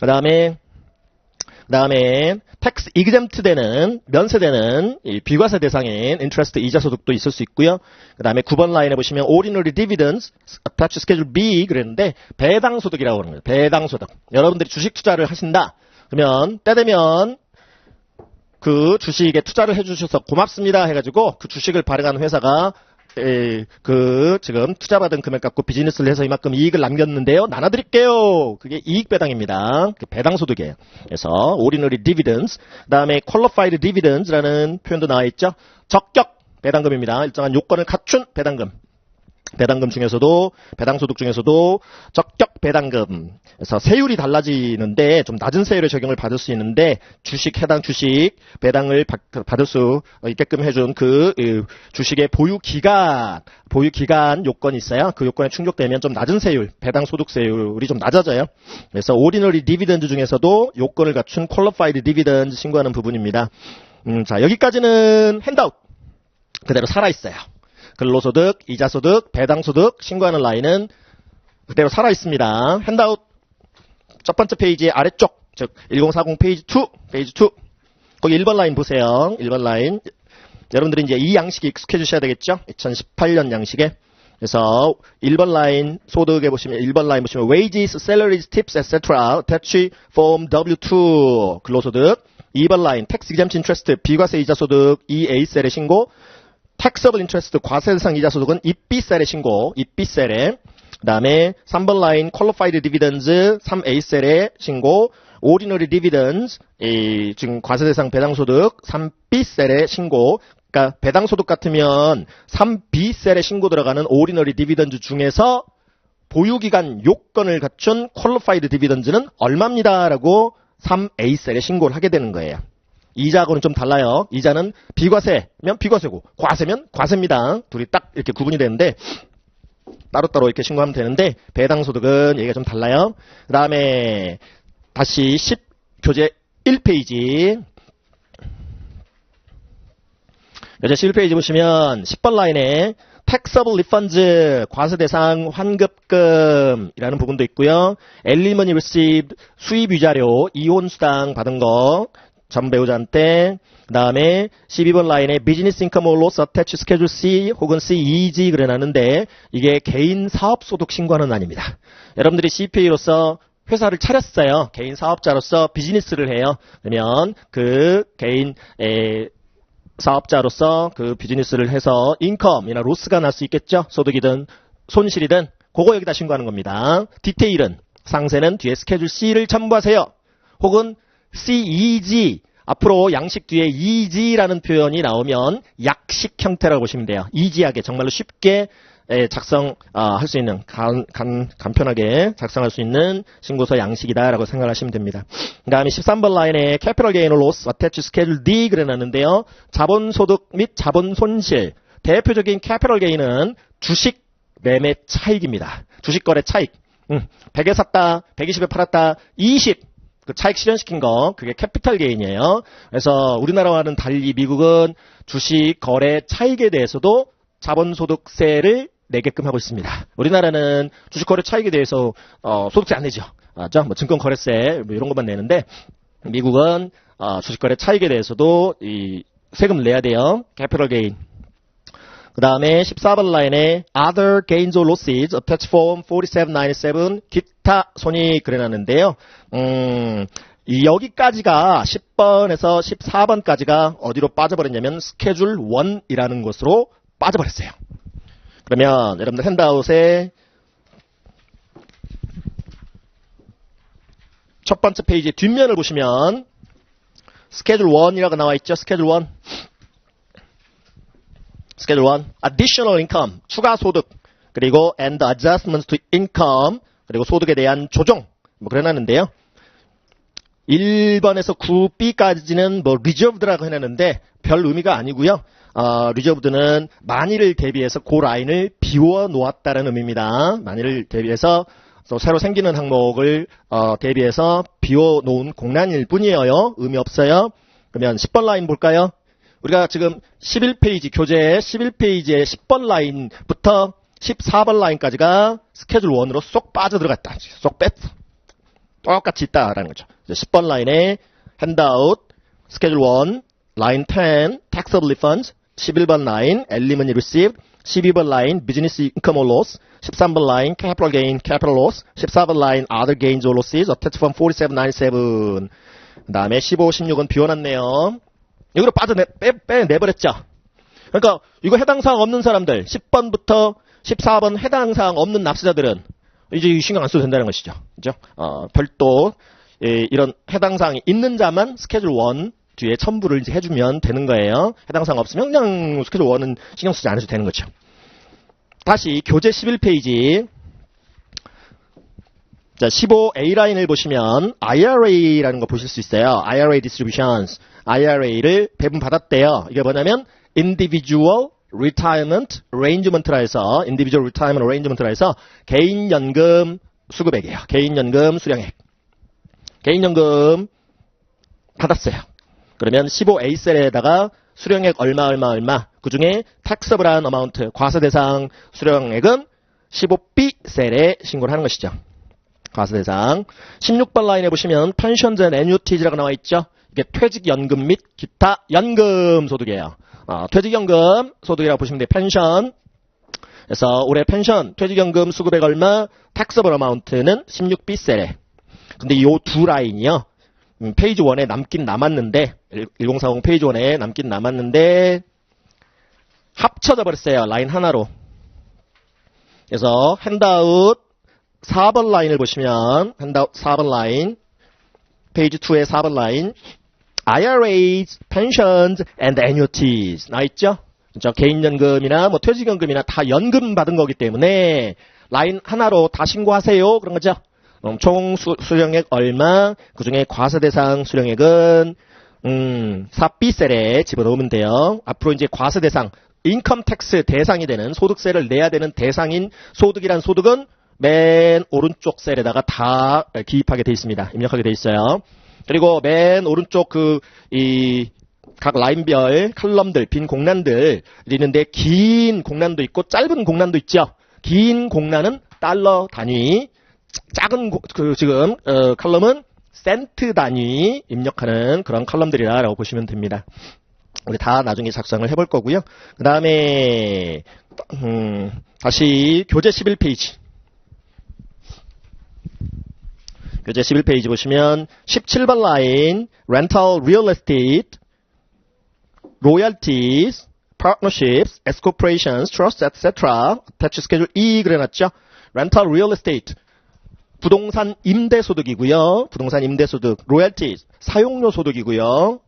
그 다음에 tax exempt 되는 면세되는 이 비과세 대상인 interest 이자소득도 있을 수 있고요. 그 다음에 9번 라인에 보시면 ordinary dividends attach schedule B 그랬는데 배당소득이라고 하는 거예요. 배당소득. 여러분들이 주식 투자를 하신다. 그러면 때 되면 그 주식에 투자를 해주셔서 고맙습니다 해가지고 그 주식을 발행한 회사가 지금 투자받은 금액 갖고 비즈니스를 해서 이만큼 이익을 남겼는데요. 나눠드릴게요. 그게 이익 배당입니다. 배당소득이에요. 그래서 ordinary dividends, 그 다음에 qualified dividends라는 표현도 나와 있죠. 적격 배당금입니다. 일정한 요건을 갖춘 배당금. 배당소득 중에서도 적격 배당금. 그래서 세율이 달라지는데 좀 낮은 세율의 적용을 받을 수 있는데 해당 주식 배당을 받을 수 있게끔 해준 그 주식의 보유 기간 요건이 있어요. 그 요건에 충족되면 좀 낮은 세율, 배당 소득 세율이 좀 낮아져요. 그래서 오디너리 디비던드 중에서도 요건을 갖춘 퀄리파이드 디비던드 신고하는 부분입니다. 자, 여기까지는 핸드아웃 그대로 살아있어요. 근로소득, 이자소득, 배당소득 신고하는 라인은 그대로 살아있습니다. 핸드아웃 첫 번째 페이지의 아래쪽, 즉 1040 페이지 2, 거기 1번 라인 보세요. 1번 라인. 여러분들이 이제 이 양식에 익숙해지셔야 되겠죠? 2018년 양식에. 그래서 1번 라인 소득에 보시면 1번 라인 보시면 wages, salaries, tips, etc. attach form W2 근로소득. 2번 라인 tax exempt interest 비과세 이자소득 EA셀의 신고. taxable interest 과세 대상 이자소득은 입비셀의 신고. 입비셀에. 그다음에 3번 라인 qualified dividends 3A셀의 신고. ordinary dividends 지금 과세 대상 배당소득 3B셀의 신고. 그러니까 배당소득 같으면 3B셀에 신고 들어가는 ordinary dividends 중에서 보유기간 요건을 갖춘 qualified dividends는 얼마입니다 라고 3A셀에 신고를 하게 되는 거예요. 이자하고는 좀 달라요. 이자는 비과세면 비과세고 과세면 과세입니다. 둘이 딱 이렇게 구분이 되는데 따로따로 이렇게 신고하면 되는데 배당소득은 얘기가 좀 달라요. 그 다음에 다시 교재 1페이지 교재 11페이지 보시면 10번 라인에 taxable refunds 과세 대상 환급금이라는 부분도 있고요. alimony received 수입 위자료 이혼 수당 받은 거 전 배우자한테. 그 다음에 12번 라인에 비즈니스 인컴 or loss attached schedule C 혹은 CEG 그래놨는데 이게 개인 사업소득 신고하는 아닙니다. 여러분들이 CPA로서 회사를 차렸어요. 개인 사업자로서 비즈니스를 해요. 그러면 그 개인 사업자로서 그 비즈니스를 해서 인컴이나 로스가 날 수 있겠죠. 소득이든 손실이든 그거 여기다 신고하는 겁니다. 디테일은 상세는 뒤에 스케줄 C를 첨부하세요. 혹은 CEG 앞으로 양식 뒤에 EG라는 표현이 나오면 약식 형태라고 보시면 돼요. 이지하게 정말로 쉽게 작성할 수 있는 간편하게 작성할 수 있는 신고서 양식이다라고 생각하시면 됩니다. 그 다음에 13번 라인에 Capital Gain or Loss Attached Schedule D 그래놨는데요. 자본소득 및 자본손실 대표적인 Capital Gain은 주식 매매 차익입니다. 주식거래 차익 100에 샀다 120에 팔았다 20 그 차익 실현시킨 거 그게 캐피탈 게인이에요. 그래서 우리나라와는 달리 미국은 주식 거래 차익에 대해서도 자본소득세를 내게끔 하고 있습니다. 우리나라는 주식 거래 차익에 대해서 소득세 안 내죠. 맞죠? 뭐 증권거래세 뭐 이런 것만 내는데 미국은 주식 거래 차익에 대해서도 이 세금을 내야 돼요. 캐피탈 게인. 그 다음에 14번 라인에 Other Gains or Losses Attached Form 4797 기타 손익 그래놨는데요. 여기까지가 10번에서 14번까지가 어디로 빠져버렸냐면 스케줄 1이라는 것으로 빠져버렸어요. 그러면 여러분들 핸드아웃에 첫 번째 페이지 뒷면을 보시면 스케줄 1이라고 나와 있죠. 스케줄 1. 스케줄 1, additional income, 추가 소득, 그리고 and adjustments to income, 그리고 소득에 대한 조정, 뭐 그래놨는데요. 1번에서 9B까지는 뭐 reserved라고 해놨는데 별 의미가 아니고요. reserved는 만일을 대비해서 그 라인을 비워 놓았다는 의미입니다. 만일을 대비해서 또 새로 생기는 항목을 대비해서 비워 놓은 공란일 뿐이에요. 의미 없어요. 그러면 10번 라인 볼까요? 우리가 지금 11페이지, 교재 11페이지의 10번 라인부터 14번 라인까지가 스케줄 1으로 쏙 빠져들어갔다. 쏙 뺐어. 똑같이 있다라는 거죠. 10번 라인에 핸드아웃, 스케줄 1, 라인 10, taxable refunds, 11번 라인, alimony received, 12번 라인, business income or loss, 13번 라인, capital gain, capital loss, 14번 라인, other gains or losses, attached from 4797. 그 다음에 15, 16은 비워놨네요. 여기로 빼내버렸죠. 그러니까 이거 해당사항 없는 사람들 10번부터 14번 해당사항 없는 납세자들은 이제 신경 안 써도 된다는 것이죠. 그죠? 별도 이런 해당사항이 있는 자만 스케줄 1 뒤에 첨부를 이제 해주면 되는 거예요. 해당사항 없으면 그냥 스케줄 1은 신경 쓰지 않으셔도 되는 거죠. 다시 교재 11페이지 자, 15A 라인을 보시면 IRA라는 거 보실 수 있어요. IRA distributions. IRA를 배분받았대요. 이게 뭐냐면 Individual Retirement Arrangement라 해서 Individual Retirement Arrangement라 해서 개인연금 수급액이에요. 개인연금 수령액. 개인연금 받았어요. 그러면 15A 셀에다가 수령액 얼마 그 중에 taxable한 어마운트 과세대상 수령액은 15B 셀에 신고를 하는 것이죠. 과세대상. 16번 라인에 보시면 pensions and annuities라고 나와 있죠. 이게 퇴직연금 및 기타 연금 소득이에요. 퇴직연금 소득이라고 보시면 돼요. 펜션. 그래서 올해 펜션, 퇴직연금 수급액 얼마, taxable amount는 16B 셀에. 근데 이 두 라인이요. 페이지 1에 남긴 남았는데 1040 페이지 1에 남긴 남았는데 합쳐져 버렸어요. 라인 하나로. 그래서 핸드아웃 4번 라인을 보시면 핸드아웃 4번 라인 페이지 2의 4번 라인 IRAs, pensions and annuities 나와 있죠? 그렇죠? 개인연금이나 뭐 퇴직연금이나 다 연금 받은 거기 때문에 라인 하나로 다 신고하세요. 그런 거죠. 총 수령액 얼마, 그 중에 과세대상 수령액은 4B셀에 집어넣으면 돼요. 앞으로 이제 과세대상, 인컴 텍스 대상이 되는 소득세를 내야 되는 대상인 소득이란 소득은 맨 오른쪽 셀에다가 다 기입하게 돼 있습니다. 입력하게 돼 있어요. 그리고 맨 오른쪽 각 라인별 칼럼들, 빈 공란들 있는데 긴 공란도 있고 짧은 공란도 있죠. 긴 공란은 달러 단위, 작은 지금 칼럼은 센트 단위 입력하는 그런 칼럼들이라고 보시면 됩니다. 우리 다 나중에 작성을 해볼 거고요. 그 다음에 다시 교재 11페이지. 교재 11페이지 보시면 17번 라인 rental real estate, royalties, partnerships, S corporations, trusts, etc. attached schedule E 그래놨죠. rental real estate 부동산 임대소득이고요. 부동산 임대소득, royalties 사용료 소득이고요.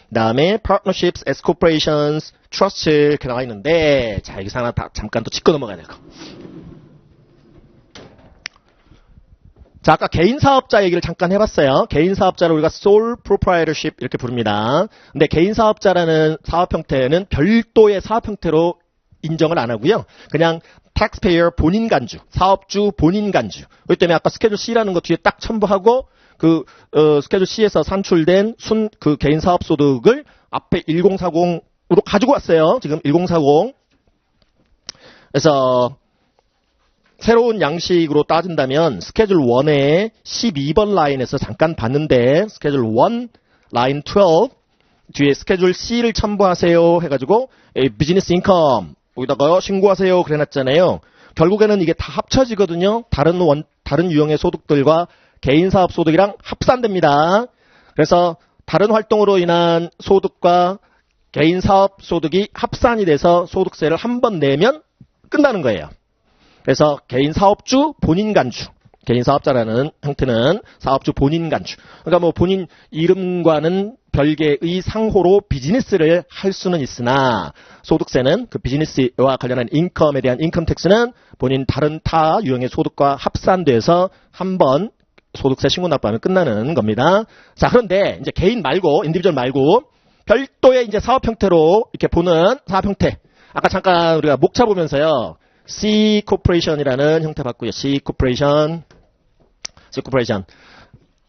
그 다음에 partnerships, S corporations, trusts 이렇게 나와 있는데 자 여기서 하나 다 잠깐 또 짚고 넘어가야 될 거. 자, 아까 개인 사업자 얘기를 잠깐 해봤어요. 개인 사업자를 우리가 sole proprietorship 이렇게 부릅니다. 근데 개인 사업자라는 사업 형태는 별도의 사업 형태로 인정을 안 하고요. 그냥 taxpayer 본인 간주, 사업주 본인 간주. 그렇기 때문에 아까 스케줄 C라는 거 뒤에 딱 첨부하고 스케줄 C에서 산출된 그 개인 사업 소득을 앞에 1040으로 가지고 왔어요. 지금 1040. 그래서 새로운 양식으로 따진다면 스케줄 1의 12번 라인에서 잠깐 봤는데 스케줄 1 라인 12 뒤에 스케줄 C를 첨부하세요 해가지고 비즈니스 인컴 여기다가 신고하세요 그래놨잖아요. 결국에는 이게 다 합쳐지거든요. 다른 유형의 소득들과 개인 사업 소득이랑 합산됩니다. 그래서 다른 활동으로 인한 소득과 개인 사업 소득이 합산이 돼서 소득세를 한 번 내면 끝나는 거예요. 그래서 개인 사업주 본인 간주, 개인 사업자라는 형태는 사업주 본인 간주. 그러니까 뭐 본인 이름과는 별개의 상호로 비즈니스를 할 수는 있으나 소득세는 그 비즈니스와 관련한 인컴에 대한 인컴 텍스는 본인 다른 타 유형의 소득과 합산돼서 한 번 소득세 신고 납부하면 끝나는 겁니다. 자, 그런데 이제 개인 말고 인디비주얼 말고 별도의 이제 사업 형태로 이렇게 보는 사업 형태. 아까 잠깐 우리가 목차 보면서요. C 코퍼레이션이라는 형태 봤고요. C 코퍼레이션.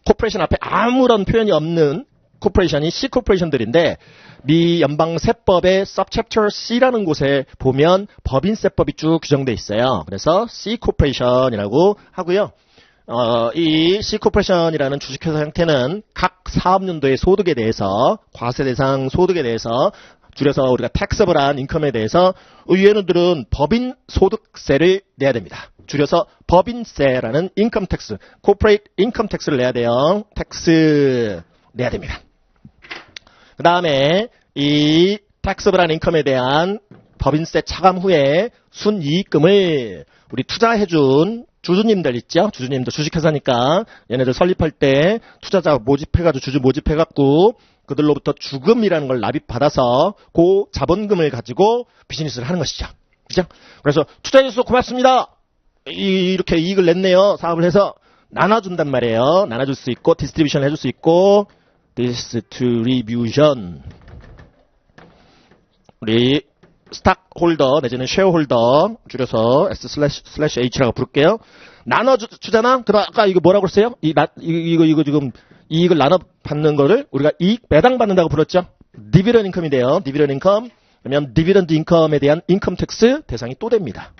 코퍼레이션 앞에 아무런 표현이 없는 코퍼레이션이 C 코퍼레이션들인데 미 연방세법의 Subchapter C라는 곳에 보면 법인세법이 쭉 규정돼 있어요. 그래서 C 코퍼레이션이라고 하고요. 이 C 코퍼레이션이라는 주식회사 형태는 각 사업연도의 소득에 대해서 과세 대상 소득에 대해서 줄여서 우리가 taxable한 인컴에 대해서 얘네들은 법인 소득세를 내야 됩니다. 줄여서 법인세라는 인컴 텍스, corporate income tax를 내야 돼요. 텍스 내야 됩니다. 그 다음에 이 taxable한 인컴에 대한 법인세 차감 후에 순이익금을 우리 투자해준 주주님들 있죠? 주주님들 주식회사니까 얘네들 설립할 때 투자자 모집해가지고 주주 모집해갖고 그들로부터 주금이라는 걸 납입받아서 그 자본금을 가지고 비즈니스를 하는 것이죠. 그죠? 그래서 투자해주셔서 고맙습니다. 이렇게 이익을 냈네요. 사업을 해서. 나눠준단 말이에요. 나눠줄 수 있고 디스트리뷰션 해줄 수 있고 디스트리뷰션 우리 스탁 홀더 내지는 쉐어 홀더 줄여서 S/H라고 부를게요. 나눠주잖아. 그럼 아까 이거 뭐라고 그랬어요? 이거 지금 이익을 나눠 받는 거를 우리가 이익 배당 받는다고 불렀죠. 디비던드 인컴인데요. 디비던드 인컴 그러면 디비던드 인컴에 대한 인컴 텍스 대상이 또 됩니다.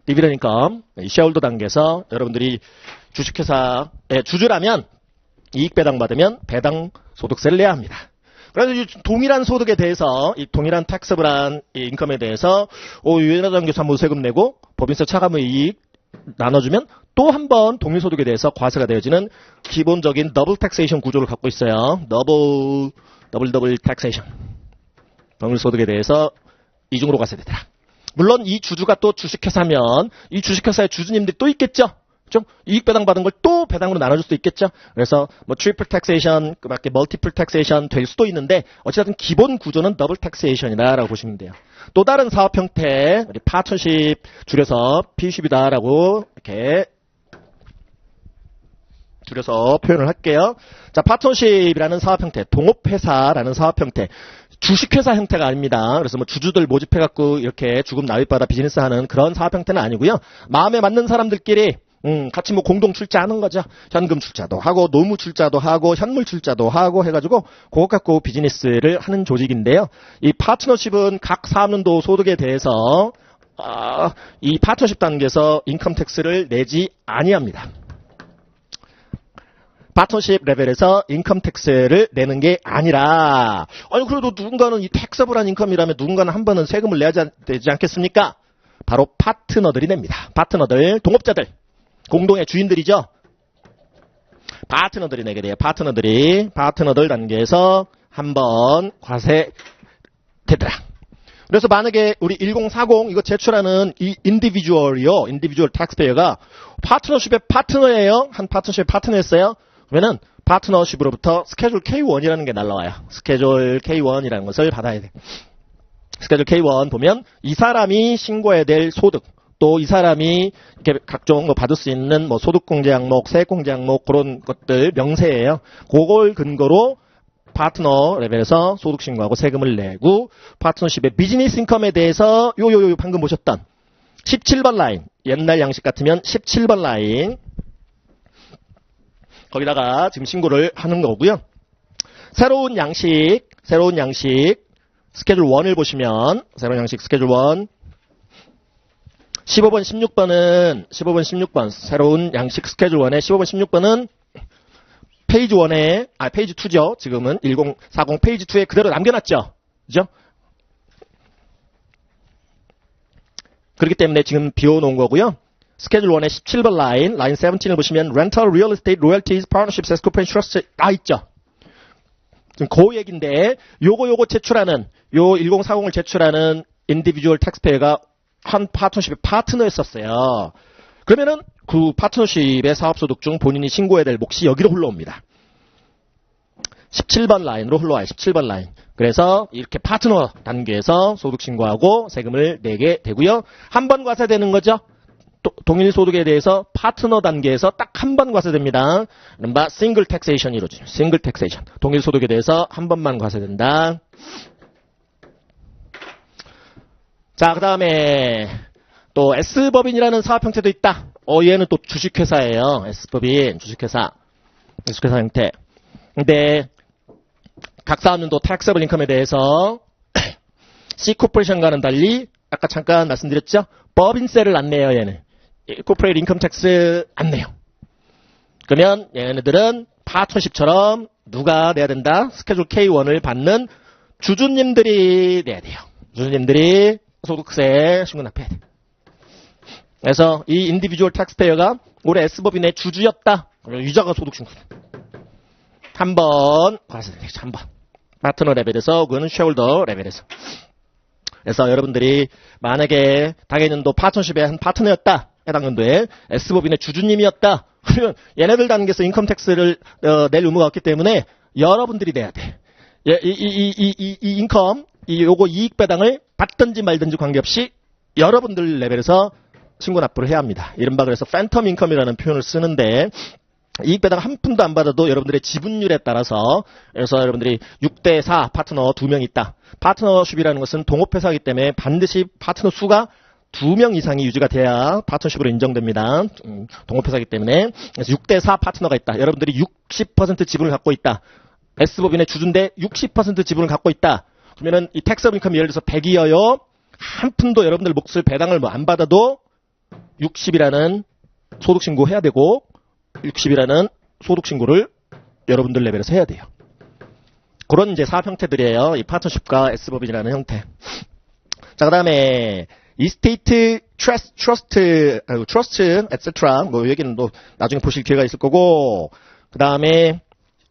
디비던드 인컴 쉐어홀더 단계에서 여러분들이 주식회사의 주주라면 이익 배당 받으면 배당 소득세를 내야 합니다. 그래서 이 동일한 소득에 대해서 이 동일한 텍스블한 인컴에 대해서 유연화 단계에서 한번 세금 내고 법인세 차감의 이익 나눠주면 또 한 번 동일 소득에 대해서 과세가 되어지는 기본적인 더블 텍세이션 구조를 갖고 있어요. 더블 텍세이션. 동일 소득에 대해서 이중으로 과세되더라. 물론 이 주주가 또 주식회사면 이 주식회사의 주주님들이 또 있겠죠. 좀 이익 배당 받은 걸 또 배당으로 나눠줄 수도 있겠죠. 그래서 뭐 트리플 텍세이션, 그밖에 멀티플 텍세이션 될 수도 있는데 어쨌든 기본 구조는 더블 텍세이션이다라고 보시면 돼요. 또 다른 사업 형태, 우리 파트너십 줄여서 PCB다라고 이렇게 줄여서 표현을 할게요. 자, 파트너십이라는 사업 형태, 동업회사라는 사업 형태. 주식회사 형태가 아닙니다. 그래서 뭐 주주들 모집해갖고 이렇게 주금 납입받아 비즈니스 하는 그런 사업 형태는 아니고요. 마음에 맞는 사람들끼리 같이 뭐 공동 출자하는 거죠. 현금 출자도 하고 노무 출자도 하고 현물 출자도 하고 해가지고 그것 갖고 비즈니스를 하는 조직인데요. 이 파트너십은 각 사업연도 소득에 대해서 이 파트너십 단계에서 인컴 텍스를 내지 아니합니다. 파트너십 레벨에서 인컴 텍스를 내는 게 아니라 아니 그래도 누군가는 이 텍서블한 인컴이라면 누군가는 한 번은 세금을 내야 되지 않겠습니까? 바로 파트너들이 냅니다. 파트너들, 동업자들. 공동의 주인들이죠. 파트너들이 내게 돼요. 파트너들 단계에서 한번 과세 되더라. 그래서 만약에 우리 1040 이거 제출하는 이 인디비주얼이요. 인디비주얼 텍스페이어가 파트너십의 파트너예요. 한 파트너십의 파트너였어요. 그러면은 파트너십으로부터 스케줄 K1이라는 게 날라와요. 스케줄 K1이라는 것을 받아야 돼. 스케줄 K1 보면 이 사람이 신고해야 될 소득 또 이 사람이 이렇게 각종 뭐 받을 수 있는 뭐 소득공제 항목, 세액공제 항목 그런 것들 명세예요. 그걸 근거로 파트너 레벨에서 소득 신고하고 세금을 내고 파트너십의 비즈니스 인컴에 대해서 요 방금 보셨던 17번 라인 옛날 양식 같으면 17번 라인 거기다가 지금 신고를 하는 거고요. 새로운 양식 스케줄 1을 보시면 새로운 양식 스케줄 1 15번, 16번 새로운 양식 스케줄 1의 15번, 16번은 페이지 1에 페이지 2죠. 지금은 1040 페이지 2에 그대로 남겨놨죠. 그죠? 그렇기 때문에 지금 비워놓은 거고요. 스케줄 1의 17번 라인 17을 보시면 Rental, Real Estate, Royalties, Partnerships, S-Corporation, Trust 다 있죠. 지금 그 얘기인데 요거 제출하는 요 1040을 제출하는 인디비주얼 텍스페이어가 한 파트너십의 파트너였었어요. 그러면은 그 파트너십의 사업소득 중 본인이 신고해야 될 몫이 여기로 흘러옵니다. 17번 라인으로 흘러와요. 17번 라인. 그래서 이렇게 파트너 단계에서 소득 신고하고 세금을 내게 되고요. 한 번 과세되는 거죠. 동일 소득에 대해서 파트너 단계에서 딱 한 번 과세됩니다. 이른바 싱글 텍세이션이 이루어지죠. 싱글 텍세이션. 동일 소득에 대해서 한 번만 과세된다. 자, 그 다음에 또 S법인이라는 사업 형태도 있다. 얘는 또 주식회사예요. S법인, 주식회사 형태. 근데 각 사업연도 taxable income에 대해서 C코퍼레이션과는 달리 아까 잠깐 말씀드렸죠. 법인세를 안 내요. 얘는. corporate income tax 안 내요. 그러면 얘네들은 파트너십처럼 누가 내야 된다? 스케줄 K1을 받는 주주님들이 내야 돼요. 주주님들이 소득세 신고 납해야 돼. 그래서 이 인디비주얼 텍스페이어가 올해 S법인의 주주였다. 그러면 유자가 소득 신고. 한 번 과세되겠죠. 한 번. 파트너 레벨에서 그거는 쉐어홀더 레벨에서. 그래서 여러분들이 만약에 당해년도 파트너십의 한 파트너였다. 해당 연도에 S법인의 주주님이었다. 그러면 얘네들 단계에서 인컴 텍스를 낼 의무가 없기 때문에 여러분들이 내야 돼. 이 인컴, 요거 이익 배당을 받든지 말든지 관계없이 여러분들 레벨에서 신고 납부를 해야 합니다. 이른바 그래서 팬텀 인컴이라는 표현을 쓰는데 이익 배당 한 푼도 안 받아도 여러분들의 지분율에 따라서 그래서 여러분들이 6대4 파트너 2명 있다. 파트너십이라는 것은 동업회사이기 때문에 반드시 파트너 수가 2명 이상이 유지가 돼야 파트너십으로 인정됩니다. 동업회사이기 때문에 그래서 6대4 파트너가 있다. 여러분들이 60% 지분을 갖고 있다. S법인의 주주인데 60% 지분을 갖고 있다. 그러면은 이 텍스업 인컴 예를 들어서 100이어요. 한 푼도 여러분들 몫을 배당을 뭐 안 받아도 60이라는 소득 신고해야 되고 60이라는 소득 신고를 여러분들 레벨에서 해야 돼요. 그런 이제 사업 형태들이에요. 이 파트너십과 S법인이라는 형태. 자, 그다음에 이스테이트 트러스트, etc. 뭐 여기는 또 나중에 보실 기회가 있을 거고. 그다음에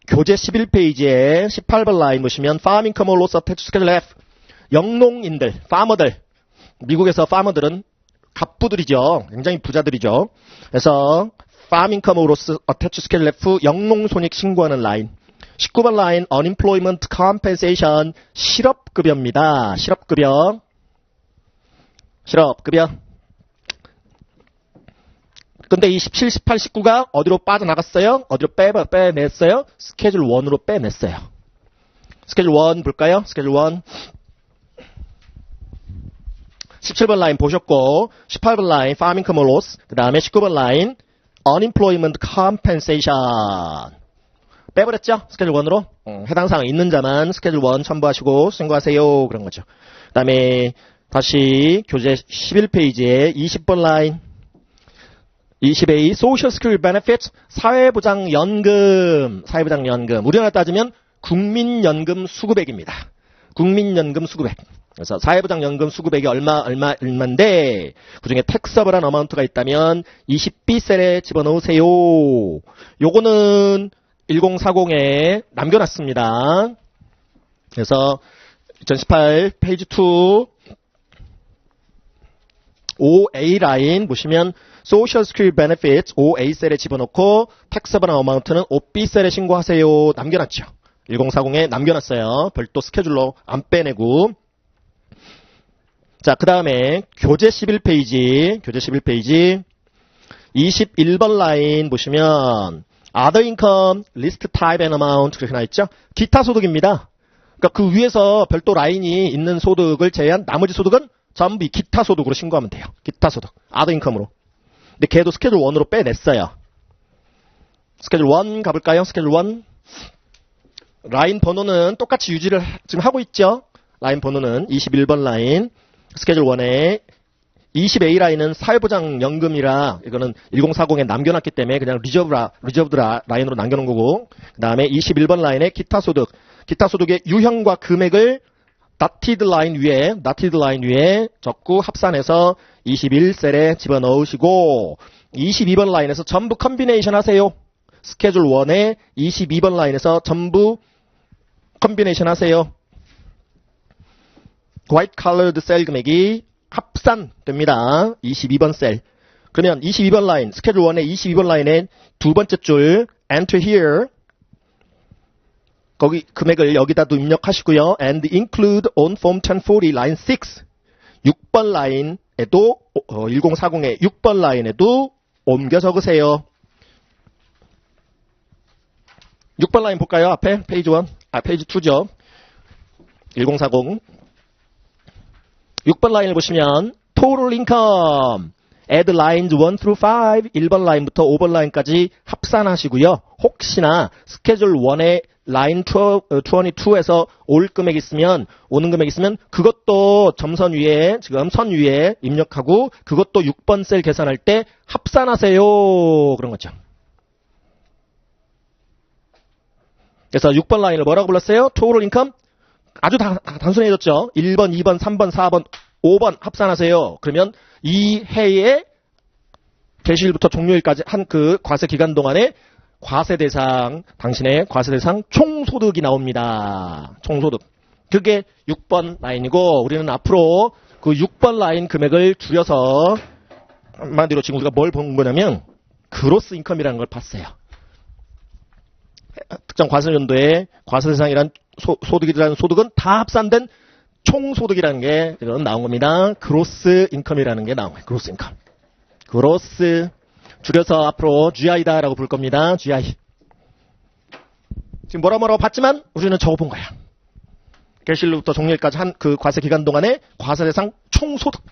교재 11페이지에 18번 라인 보시면 Farm Income or Loss Attached to Schedule F. 영농인들, 파머들. 미국에서 파머들은 갑부들이죠. 굉장히 부자들이죠. 그래서 Farm Income or Loss Attached to Schedule F 영농손익 신고하는 라인. 19번 라인 Unemployment Compensation 실업급여입니다. 실업급여. 근데 이 17, 18, 19가 어디로 빠져나갔어요? 어디로 빼냈어요? 스케줄 1으로 빼냈어요. 스케줄 1 볼까요? 스케줄 1. 17번 라인 보셨고 18번 라인 Farm Income or Loss 그 다음에 19번 라인 Unemployment Compensation 빼버렸죠? 스케줄 1으로 해당 사항 있는 자만 스케줄 1 첨부하시고 신고하세요. 그런 거죠. 그 다음에 다시 교재 11페이지에 20번 라인 20A Social Security Benefits 사회보장연금 우리나라 따지면 국민연금 수급액입니다. 국민연금 수급액. 그래서 사회보장연금 수급액이 얼마인데 그중에 택서블한 어마운트가 있다면 20B셀에 집어넣으세요. 요거는 1040에 남겨놨습니다. 그래서 2018 페이지 2 5A 라인 보시면 Social Security Benefits 5A셀에 집어넣고 택서블한 어마운트는 5B셀에 신고하세요. 남겨놨죠. 1040에 남겨놨어요. 별도 스케줄로 안 빼내고. 자, 그 다음에 교재 11페이지 21번 라인 보시면 Other Income, List Type and Amount 그렇게 나와있죠. 기타 소득입니다. 그러니까 그 위에서 별도 라인이 있는 소득을 제외한 나머지 소득은 전부 기타 소득으로 신고하면 돼요. 기타 소득. Other Income으로. 근데 걔도 스케줄 1으로 빼냈어요. 스케줄 1 가볼까요? 스케줄 1. 라인 번호는 똑같이 유지를 지금 하고 있죠. 라인 번호는 21번 라인. 스케줄 1에 20A 라인은 사회보장연금이라 이거는 1040에 남겨놨기 때문에 그냥 리저브드 라인으로 남겨놓은 거고 그 다음에 21번 라인에 기타 소득의 유형과 금액을 dotted 라인 위에 적고 합산해서 21셀에 집어넣으시고 22번 라인에서 전부 컨비네이션 하세요. 스케줄 1에 22번 라인에서 전부 컨비네이션 하세요. 화이트 컬러드 셀 금액이 합산됩니다. 22번 셀. 그러면 22번 라인, 스케줄 1의 22번 라인의 두 번째 줄 enter here 거기 금액을 여기다도 입력하시고요. and include on form 1040 line 6 6번 라인에도 1040의 6번 라인에도 옮겨 적으세요. 6번 라인 볼까요? 앞에 페이지 1, 페이지 2죠. 1040 6번 라인을 보시면 total income add lines 1 through 5 1번 라인부터 5번 라인까지 합산하시고요. 혹시나 스케줄 1에 라인 22에서 오는 금액 있으면 그것도 점선 위에 지금 선 위에 입력하고 그것도 6번 셀 계산할 때 합산하세요. 그런 거죠. 그래서 6번 라인을 뭐라고 불렀어요? total income 아주 단순해졌죠. 1번, 2번, 3번, 4번, 5번 합산하세요. 그러면 이 해의 개시일부터 종료일까지 한 그 과세 기간 동안에 당신의 과세 대상 총소득이 나옵니다. 총소득. 그게 6번 라인이고 우리는 앞으로 그 6번 라인 금액을 줄여서 한마디로 지금 우리가 뭘 본 거냐면 그로스 인컴이라는 걸 봤어요. 특정 과세연도에 과세 대상이란 소득이라는 소득은 다 합산된 총소득이라는 게 지금 나온 겁니다. 그로스 인컴이라는 게 나온 거예요. 그로스 인컴. 그로스. 줄여서 앞으로 GI다라고 부를 겁니다. GI. 지금 뭐라고 봤지만 우리는 적어본 거야. 개실로부터 종료일까지 한 그 과세 기간 동안에 과세대상 총소득.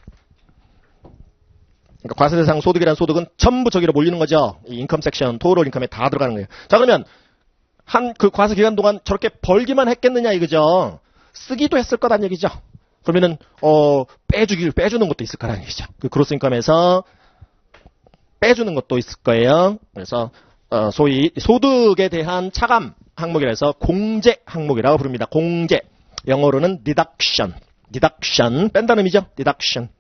그러니까 과세대상 소득이라는 소득은 전부 저기로 몰리는 거죠. 이 인컴 섹션, 토럴 인컴에 다 들어가는 거예요. 자, 그러면 한 그 과세 기간 동안 저렇게 벌기만 했겠느냐 이거죠. 쓰기도 했을 거란 얘기죠. 그러면은 빼주는 것도 있을 거라는 얘기죠. 그 그로스 인컴에서 빼주는 것도 있을 거예요. 그래서 소위 소득에 대한 차감 항목이라 해서 공제 항목이라고 부릅니다. 공제. 영어로는 deduction. deduction. 뺀다는 의미죠. deduction.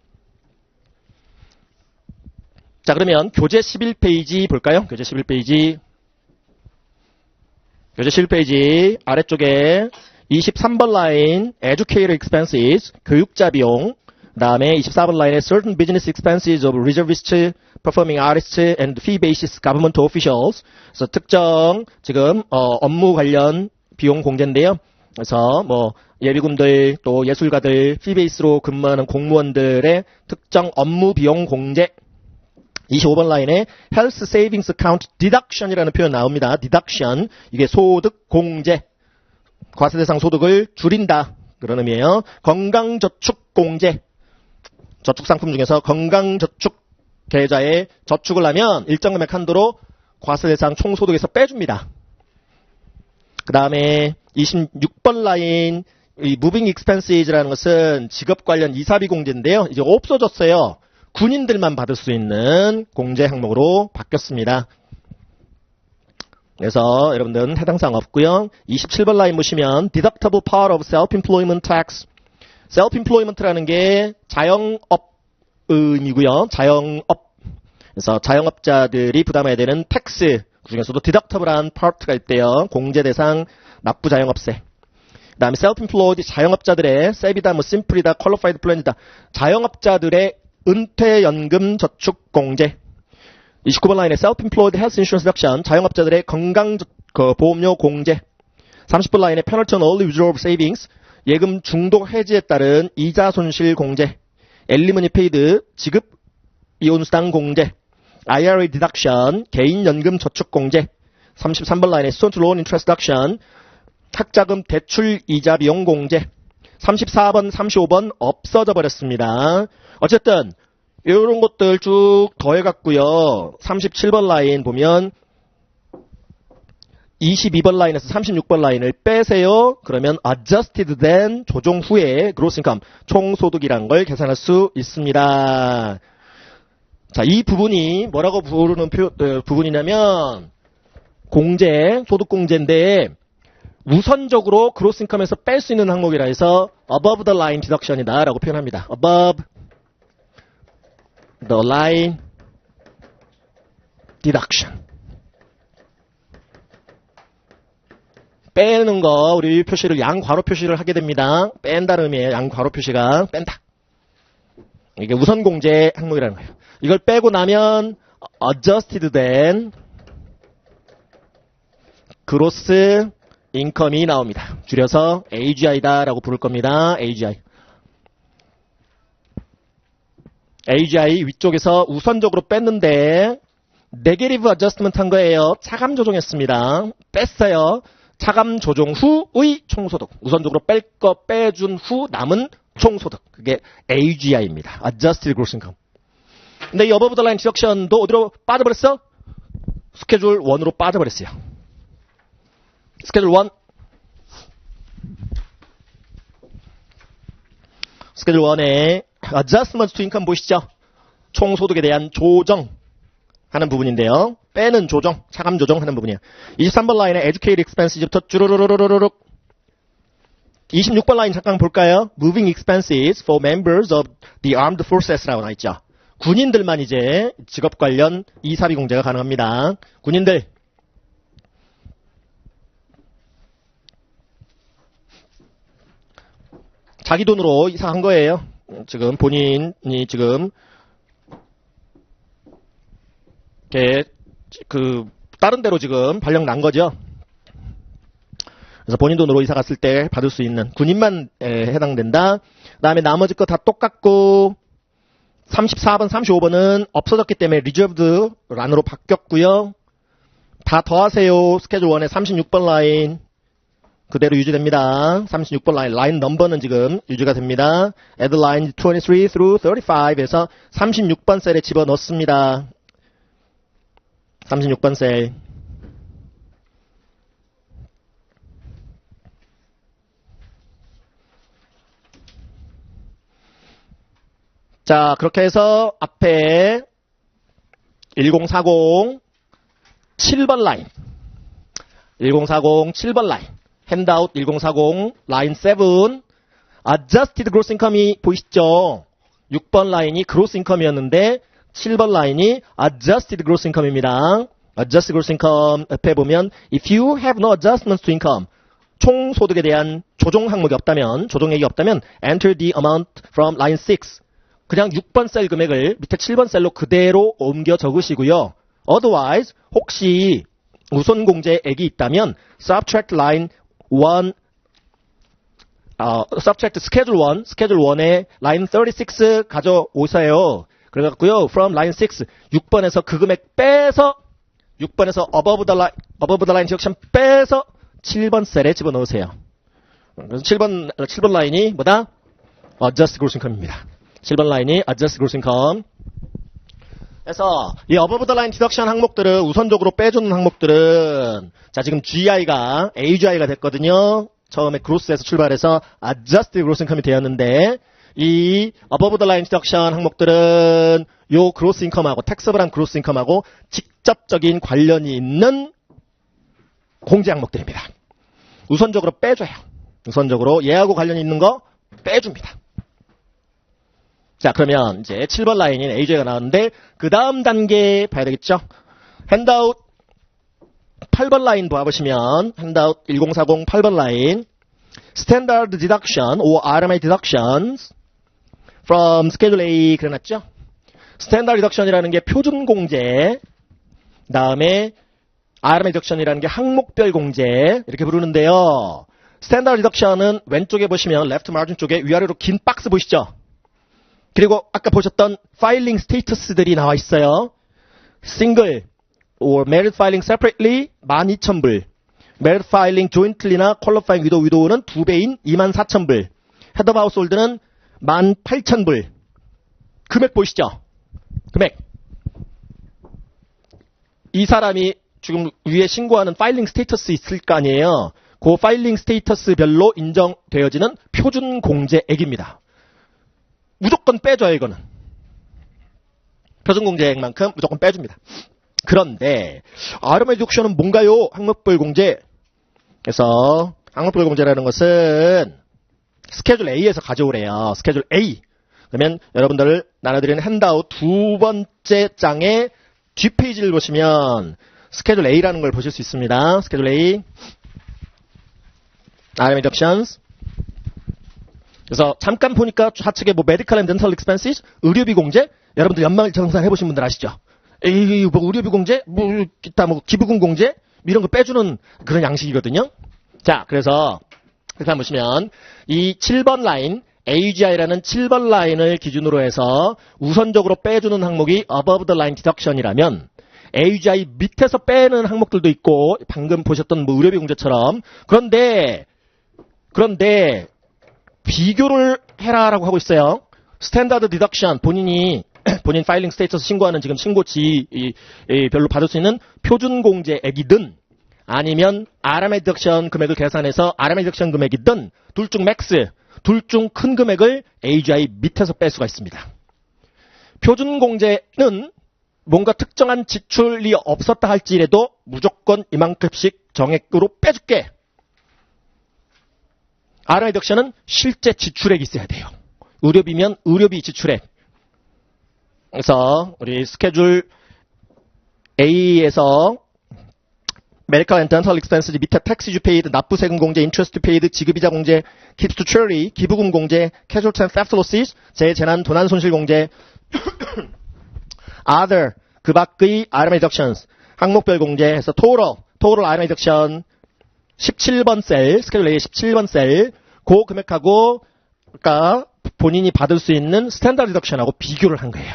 자, 그러면 교재 11페이지 볼까요? 교재 11페이지. 교재 11페이지 아래쪽에 23번 라인 educator expenses 교육자 비용, 그 다음에 24번 라인에 certain business expenses of reservist, performing artists and fee basis government officials. 그래서 특정 지금 업무 관련 비용 공제인데요. 그래서 뭐 예비군들 또 예술가들 fee base로 근무하는 공무원들의 특정 업무 비용 공제. 25번 라인에 health savings account deduction이라는 표현 나옵니다. deduction. 이게 소득 공제. 과세대상 소득을 줄인다. 그런 의미예요. 건강저축 공제. 저축상품 중에서 건강저축 계좌에 저축을 하면 일정 금액 한도로 과세대상 총소득에서 빼줍니다. 그 다음에 26번 라인 이 moving expenses라는 것은 직업 관련 이사비 공제인데요. 이제 없어졌어요. 군인들만 받을 수 있는 공제 항목으로 바뀌었습니다. 그래서 여러분들은 해당 사항 없고요. 27번 라인 보시면 deductible part of self-employment tax. self-employment라는 게 자영업 의미고요. 자영업. 그래서 자영업자들이 부담해야 되는 텍스 그중에서도 deductible한 파트가 있대요. 공제 대상 납부 자영업세. 그 다음에 self-employed 자영업자들의 셉이다, 뭐 심플이다, qualified plan이다. 자영업자들의 은퇴연금 저축 공제. 29번 라인에 self-employed health insurance deduction, 자영업자들의 건강 보험료 공제. 30번 라인에 penalty on early withdrawal savings, 예금 중독 해지에 따른 이자 손실 공제. alimony paid, 지급 이혼수당 공제. IRA deduction, 개인연금 저축 공제. 33번 라인에 student loan interest deduction, 학자금 대출 이자 비용 공제. 34번, 35번 없어져 버렸습니다. 어쨌든 이런 것들 쭉 더해갖고요. 37번 라인 보면 22번 라인에서 36번 라인을 빼세요. 그러면 adjusted then 조정 후에 gross income 총소득이란 걸 계산할 수 있습니다. 자, 이 부분이 뭐라고 부르는 부분이냐면 공제, 소득공제인데 우선적으로 gross income에서 뺄 수 있는 항목이라 해서 above the line deduction이다 라고 표현합니다. above the line deduction. 빼는 거 우리 표시를 양괄호 표시를 하게 됩니다. 뺀다는 의미에요. 양괄호 표시가 뺀다. 이게 우선 공제 항목이라는 거예요. 이걸 빼고 나면 adjusted then gross income이 나옵니다. 줄여서 AGI다 라고 부를 겁니다. AGI. AGI 위쪽에서 우선적으로 뺐는데 네게티브 어저스트먼트 한 거예요. 차감 조정했습니다. 뺐어요. 차감 조정 후의 총소득. 우선적으로 뺄 거 빼준 후 남은 총소득. 그게 AGI입니다. Adjusted Gross Income. 근데 이 Above the Line Deduction도 어디로 빠져버렸어? 스케줄 1으로 빠져버렸어요. 스케줄 1. 스케줄 1에 Adjustment to Income 보시죠. 총소득에 대한 조정하는 부분인데요. 빼는 조정, 차감 조정하는 부분이에요. 23번 라인에 Educate Expenses부터 쭈루루루루룩. 26번 라인 잠깐 볼까요? Moving Expenses for Members of the Armed Forces라고 나와있죠. 군인들만 이제 직업 관련 이사비 공제가 가능합니다. 군인들. 자기 돈으로 이사한 거예요. 지금 본인이 지금 다른 데로 지금 발령 난 거죠. 그래서 본인 돈으로 이사 갔을 때 받을 수 있는 군인만 해당된다. 그 다음에 나머지 거 다 똑같고 34번, 35번은 없어졌기 때문에 reserved 란으로 바뀌었고요. 다 더하세요. 스케줄 1의 36번 라인 그대로 유지됩니다. 36번 라인 넘버는 지금 유지가 됩니다. add line 23 through 35에서 36번 셀에 집어넣습니다. 36번 셀. 자, 그렇게 해서 앞에 1040 7번 라인 1040 7번 라인 핸드아웃 1040 라인 7 adjusted gross income이 보이시죠? 6번 라인이 gross income이었는데 7번 라인이 adjusted gross income입니다. adjusted gross income 옆에 보면 if you have no adjustments to income 총 소득에 대한 조정 항목이 없다면 조정액이 없다면 enter the amount from line 6 그냥 6번 셀 금액을 밑에 7번 셀로 그대로 옮겨 적으시고요. otherwise 혹시 우선 공제액이 있다면 subtract line 1 subtract schedule 1에 line 36 가져오세요. 그래갖고요. from line 6 6번에서 그 금액 빼서 6번에서 above the line 디덕션 빼서 7번 셀에 집어넣으세요. 그래서 7번 라인이 뭐다? adjusted gross income입니다. 7번 라인이 adjusted gross income. 그래서 이 above the line 디덕션 항목들은 우선적으로 빼주는 항목들은 자 지금 GI가 AGI가 됐거든요. 처음에 gross에서 출발해서 adjusted gross income이 되었는데 이 above the line 디덕션 항목들은 요 gross income하고 taxable한 gross income하고 직접적인 관련이 있는 공제 항목들입니다. 우선적으로 빼줘요. 우선적으로 얘하고 관련이 있는 거 빼줍니다. 자, 그러면 이제 7번 라인인 AJ가 나왔는데 그 다음 단계 봐야 되겠죠? 핸드아웃 8번 라인 봐보시면 핸드아웃 1040 8번 라인 Standard deduction or RMI deductions from Schedule A 그려놨죠? Standard deduction이라는 게 표준 공제 다음에 RMI deduction이라는 게 항목별 공제 이렇게 부르는데요. Standard deduction은 왼쪽에 보시면 left margin 쪽에 위아래로 긴 박스 보시죠? 그리고 아까 보셨던 파일링 스테이터스들이 나와 있어요. Single or married filing separately 12,000불. married filing jointly나 qualifying widow는 2배인 24,000불. head of household는 18,000불. 금액 보이시죠? 금액. 이 사람이 지금 위에 신고하는 파일링 스테이터스 있을 거 아니에요. 그 파일링 스테이터스별로 인정되어지는 표준 공제액입니다. 무조건 빼줘요, 이거는. 표준 공제액만큼 무조건 빼줍니다. 그런데 RMI 디덕션은 뭔가요? 항목별 공제. 그래서 항목별 공제라는 것은 스케줄 A에서 가져오래요. 스케줄 A. 그러면 여러분들 나눠드리는 핸드아웃 두 번째 장의 뒷페이지를 보시면 스케줄 A라는 걸 보실 수 있습니다. 스케줄 A. RMI 디덕션스. 그래서 잠깐 보니까 좌측에 뭐 medical and dental expenses 의료비 공제 여러분들 연말 정산 해보신 분들 아시죠? 에이 뭐 의료비 공제 뭐 기타 뭐 기부금 공제 이런 거 빼주는 그런 양식이거든요. 자 그래서 이렇게 한번 보시면 이 7번 라인 AGI라는 7번 라인을 기준으로 해서 우선적으로 빼주는 항목이 above the line deduction이라면 AGI 밑에서 빼는 항목들도 있고 방금 보셨던 뭐 의료비 공제처럼 그런데 비교를 해라라고 하고 있어요. 스탠다드 디덕션 본인 파일링 스테이터스 신고하는 지금 신고지 별로 받을 수 있는 표준 공제액이든 아니면 RMI 디덕션 금액을 계산해서 RMI 디덕션 금액이든 둘 중 맥스, 둘 중 큰 금액을 AGI 밑에서 뺄 수가 있습니다. 표준 공제는 뭔가 특정한 지출이 없었다 할지라도 무조건 이만큼씩 정액으로 빼줄게. RMI 디덕션은 실제 지출액이 있어야 돼요. 의료비면 의료비 지출액. 그래서 우리 스케줄 A에서 medical and dental expenses 밑에 tax you paid, 납부 세금 공제, interest paid, 지급이자 공제, keeps to charity, 기부금 공제, casualty and theft losses, 재난 도난 손실 공제, other 그 밖의 RMI deductions 항목별 공제해서 total RMI deduction 17번 셀, 스케줄 A 17번 셀, 그 금액하고, 그러니까 본인이 받을 수 있는 스탠다드 디덕션하고 비교를 한 거예요.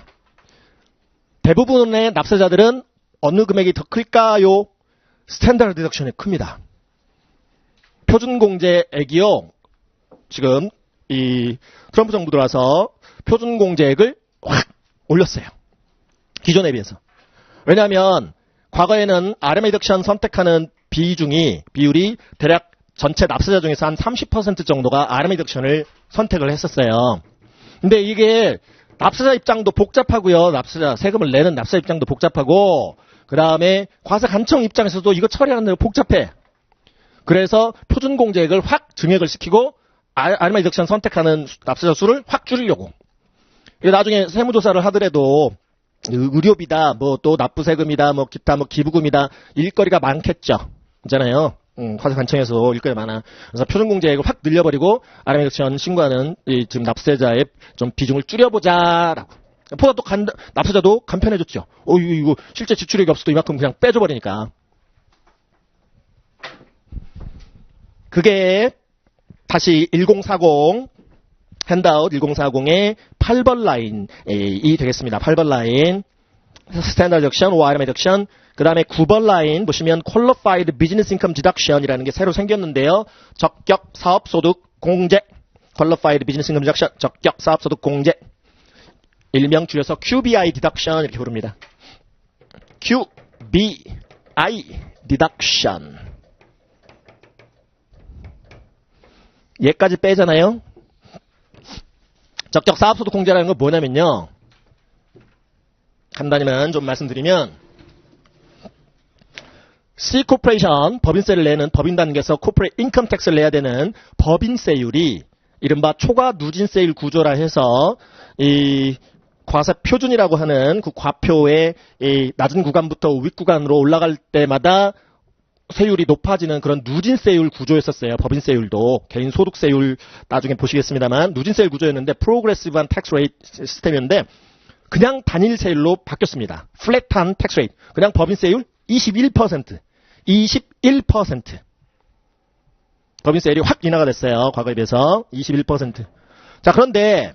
대부분의 납세자들은 어느 금액이 더 클까요? 스탠다드 디덕션이 큽니다. 표준공제액이요. 지금 이 트럼프 정부 들어와서 표준공제액을 확 올렸어요. 기존에 비해서. 왜냐하면 과거에는 RMA 디덕션 선택하는 비율이 대략 전체 납세자 중에서 한 30% 정도가 RMA 디덕션을 선택을 했었어요. 근데 이게 납세자 입장도 복잡하고요. 세금을 내는 납세자 입장도 복잡하고, 그 다음에 과세관청 입장에서도 이거 처리하는 데 복잡해. 그래서 표준공제액을 확 증액을 시키고 RMA 디덕션 선택하는 납세자 수를 확 줄이려고. 나중에 세무조사를 하더라도 의료비다, 뭐 또 납부세금이다, 뭐 기타 뭐 기부금이다, 일거리가 많겠죠. 있잖아요. 과세관청에서 일거리가 많아. 그래서 표준공제액을 확 늘려버리고 RMA 디덕션 신고하는 지금 납세자의 좀 비중을 줄여보자라고. 보다 또 납세자도 간편해졌죠. 이거 실제 지출액이 없어도 이만큼 그냥 빼줘버리니까. 그게 다시 1040 핸드아웃 1040의 8번 라인이 되겠습니다. 8번 라인 스탠다드 디덕션, RMA 디덕션. 그 다음에 9번 라인 보시면 Qualified Business Income Deduction이라는 게 새로 생겼는데요. 적격 사업소득 공제. Qualified Business Income Deduction, 적격 사업소득 공제. 일명 줄여서 QBI Deduction 이렇게 부릅니다. QBI Deduction. 얘까지 빼잖아요. 적격 사업소득 공제라는 건 뭐냐면요. 간단히만 좀 말씀드리면 C 코퍼레이션 법인세를 내는 법인 단계에서 코퍼레이트 인컴 텍스를 내야 되는 법인세율이 이른바 초과 누진세율 구조라 해서 이 과세 표준이라고 하는 그 과표의 이 낮은 구간부터 윗구간으로 올라갈 때마다 세율이 높아지는 그런 누진세율 구조였었어요. 법인세율도. 개인 소득세율 나중에 보시겠습니다만 누진세율 구조였는데 프로그레시브한 텍스 레이트 시스템이었는데 그냥 단일 세율로 바뀌었습니다. 플랫한 텍스 레이트. 그냥 법인세율 21%. 21%. 법인세율이 확 인하가 됐어요. 과거에 비해서 21%. 자, 그런데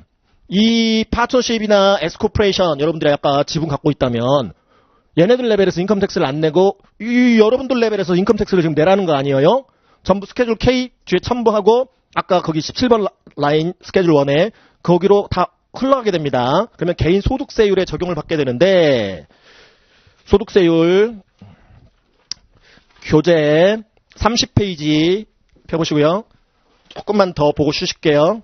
이 파트너십이나 S코퍼레이션 여러분들이 아까 지분 갖고 있다면 얘네들 레벨에서 인컴 텍스를 안 내고 이 여러분들 레벨에서 인컴 텍스를 지금 내라는 거 아니에요? 전부 스케줄 K 뒤에 첨부하고 아까 거기 17번 라인 스케줄 1에 거기로 다 흘러가게 됩니다. 그러면 개인 소득세율에 적용을 받게 되는데 소득세율 교재 30페이지 펴보시고요. 조금만 더 보고 쉬실게요.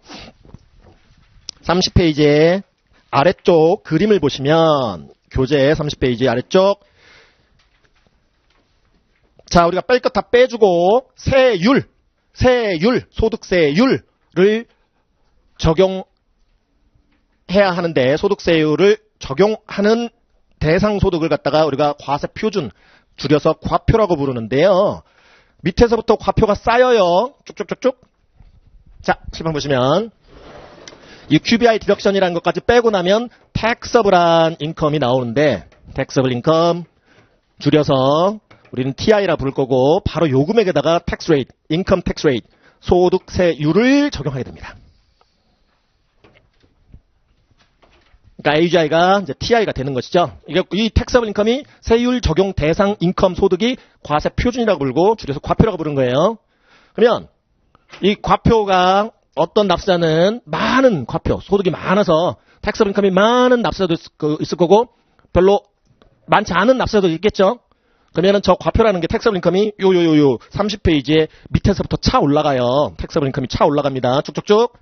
30페이지에 아래쪽 그림을 보시면 교재 30페이지 아래쪽 자 우리가 뺄 것 다 빼주고 세율 소득세율을 적용해야 하는데 소득세율을 적용하는 대상 소득을 갖다가 우리가 과세 표준 줄여서 과표라고 부르는데요. 밑에서부터 과표가 쌓여요. 쭉쭉쭉쭉. 자, 실판 보시면 이 QBI 디덕션이라는 것까지 빼고 나면 taxable한 인컴이 나오는데 taxable 인컴 줄여서 우리는 TI라 부를 거고 바로 요 금액에다가 tax rate, income tax rate, 소득세율을 적용하게 됩니다. 그러니까 AGI가 이제 TI가 되는 것이죠. 이게 이 taxable 인컴이 세율 적용 대상 인컴 소득이 과세 표준이라고 부르고 줄여서 과표라고 부른 거예요. 그러면 이 과표가 어떤 납세자는 많은 과표, 소득이 많아서 taxable 인컴이 많은 납세자도 있을 거고 별로 많지 않은 납세자도 있겠죠. 그러면은 저 과표라는 게 taxable 인컴이 요 30페이지에 밑에서부터 차 올라가요. taxable 인컴이 차 올라갑니다. 쭉쭉쭉.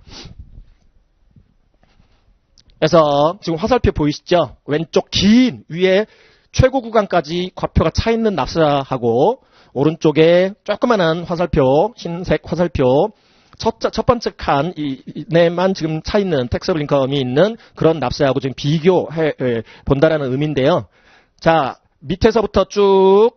그래서 지금 화살표 보이시죠? 왼쪽 긴 위에 최고 구간까지 과표가 차 있는 납세자하고 오른쪽에 조그만한 화살표, 흰색 화살표 첫 번째 칸에만 지금 차 있는 taxable 인컴이 있는 그런 납세하고 지금 비교해 본다라는 의미인데요. 자, 밑에서부터 쭉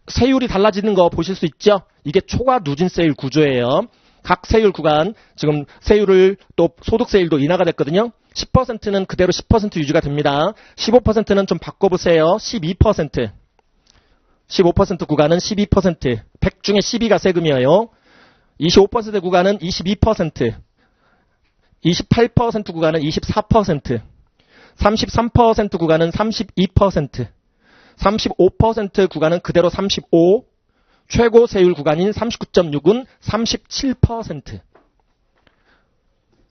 세율이 달라지는 거 보실 수 있죠? 이게 초과 누진세율 구조예요. 각 세율 구간 지금 세율을 또 소득세율도 인하가 됐거든요. 10%는 그대로 10% 유지가 됩니다. 15%는 좀 바꿔보세요. 12%. 15% 구간은 12%. 100 중에 12가 세금이에요. 25% 구간은 22%. 28% 구간은 24%, 33% 구간은 32%, 35% 구간은 그대로 35%, 최고 세율 구간인 39.6은 37%.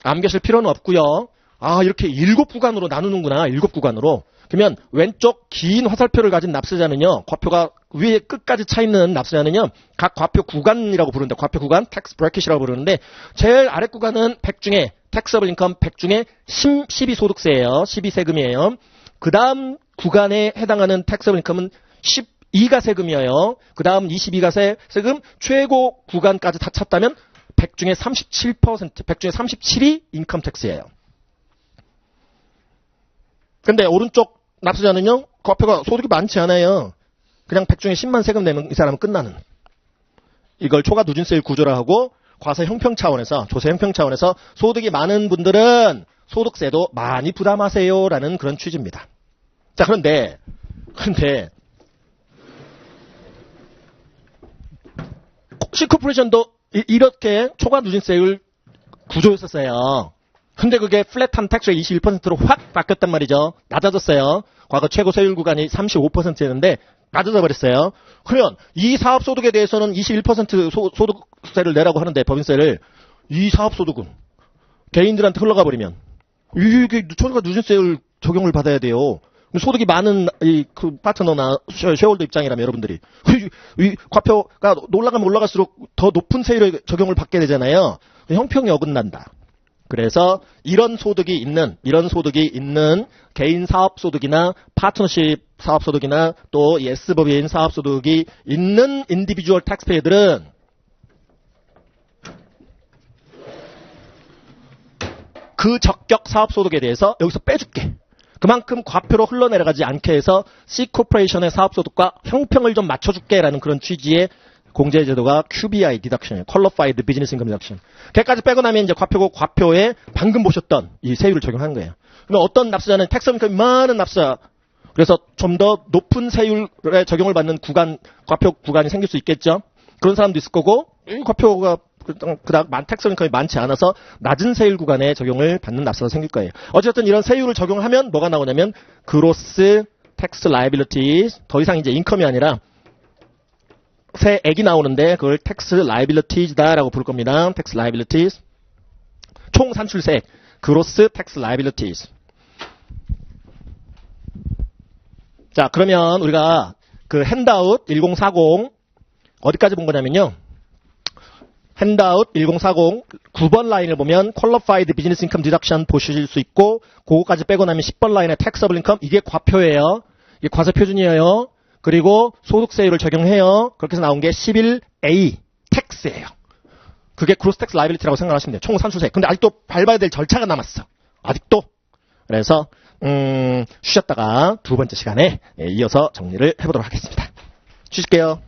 암기하실 필요는 없고요. 아, 이렇게 7구간으로 나누는구나. 7구간으로. 그러면 왼쪽 긴 화살표를 가진 납세자는요. 과표가 위에 끝까지 차 있는 납세자는요. 각 과표 구간이라고 부르는데 과표 구간, 텍스 브래킷이라고 부르는데 제일 아래 구간은 100 중에 텍스어블 인컴 100 중에 12소득세예요. 12세금이에요. 그 다음 구간에 해당하는 텍스어블 인컴은 12가 세금이에요. 그 다음 22가 세금, 최고 구간까지 다 찼다면 100 중에 37%, 100 중에 37이 인컴 텍스예요. 근데 오른쪽 납세자는요, 과표가 소득이 많지 않아요. 그냥 100 중에 10만 세금 내면 이 사람은 끝나는. 이걸 초과 누진세율 구조라 하고, 과세 형평 차원에서, 조세 형평 차원에서 소득이 많은 분들은 소득세도 많이 부담하세요라는 그런 취지입니다. 자, 그런데 C코퍼레이션도 이렇게 초과 누진세율 구조였었어요. 근데 그게 플랫한 텍스가 21%로 확 바뀌었단 말이죠. 낮아졌어요. 과거 최고 세율 구간이 35%였는데 낮아져 버렸어요. 그러면 이 사업소득에 대해서는 21% 소득세를 내라고 하는데 법인세를 이 사업소득은 개인들한테 흘러가 버리면 이게 초과 누진세율 적용을 받아야 돼요. 소득이 많은 그 파트너나 쉐어홀더 입장이라면 여러분들이 이 과표가 올라가면 올라갈수록 더 높은 세율의 적용을 받게 되잖아요. 형평이 어긋난다. 그래서 이런 소득이 있는 개인 사업소득이나 파트너십 사업소득이나 또 S법인 사업소득이 있는 인디비주얼 텍스페이들은 그 적격 사업소득에 대해서 여기서 빼줄게. 그만큼 과표로 흘러내려가지 않게 해서 C코퍼레이션의 사업소득과 형평을 좀 맞춰줄게라는 그런 취지의 공제제도가 QBI 디덕션이에요. Qualified Business Income Deduction. 걔까지 빼고 나면 이제 과표에 방금 보셨던 이 세율을 적용하는 거예요. 그러면 어떤 납세자는 텍스 인컴이 많은 납세자, 그래서 좀 더 높은 세율에 적용을 받는 과표 구간이 생길 수 있겠죠. 그런 사람도 있을 거고, 이 과표가 그닥 텍스 인컴이 많지 않아서 낮은 세율 구간에 적용을 받는 납세자가 생길 거예요. 어쨌든 이런 세율을 적용하면 뭐가 나오냐면 Gross Tax Liabilities, 더 이상 이제 인컴이 아니라 세액이 나오는데 그걸 tax liabilities다라고 부를 겁니다. tax liabilities. 총 산출세액. gross tax liabilities. 자, 그러면 우리가 그 핸드아웃 1040 어디까지 본 거냐면요. 핸드아웃 1040 9번 라인을 보면 qualified business income deduction 보실 수 있고 그거까지 빼고 나면 10번 라인에 taxable income 이게 과표예요. 이게 과세 표준이에요. 그리고 소득세율을 적용해요. 그렇게 해서 나온 게 11A 텍스예요. 그게 그로스 텍스 라이빌리티라고 생각하시면 돼요. 총 산출세액. 근데 아직도 밟아야 될 절차가 남았어. 아직도. 그래서 쉬셨다가 두 번째 시간에 이어서 정리를 해보도록 하겠습니다. 쉬실게요.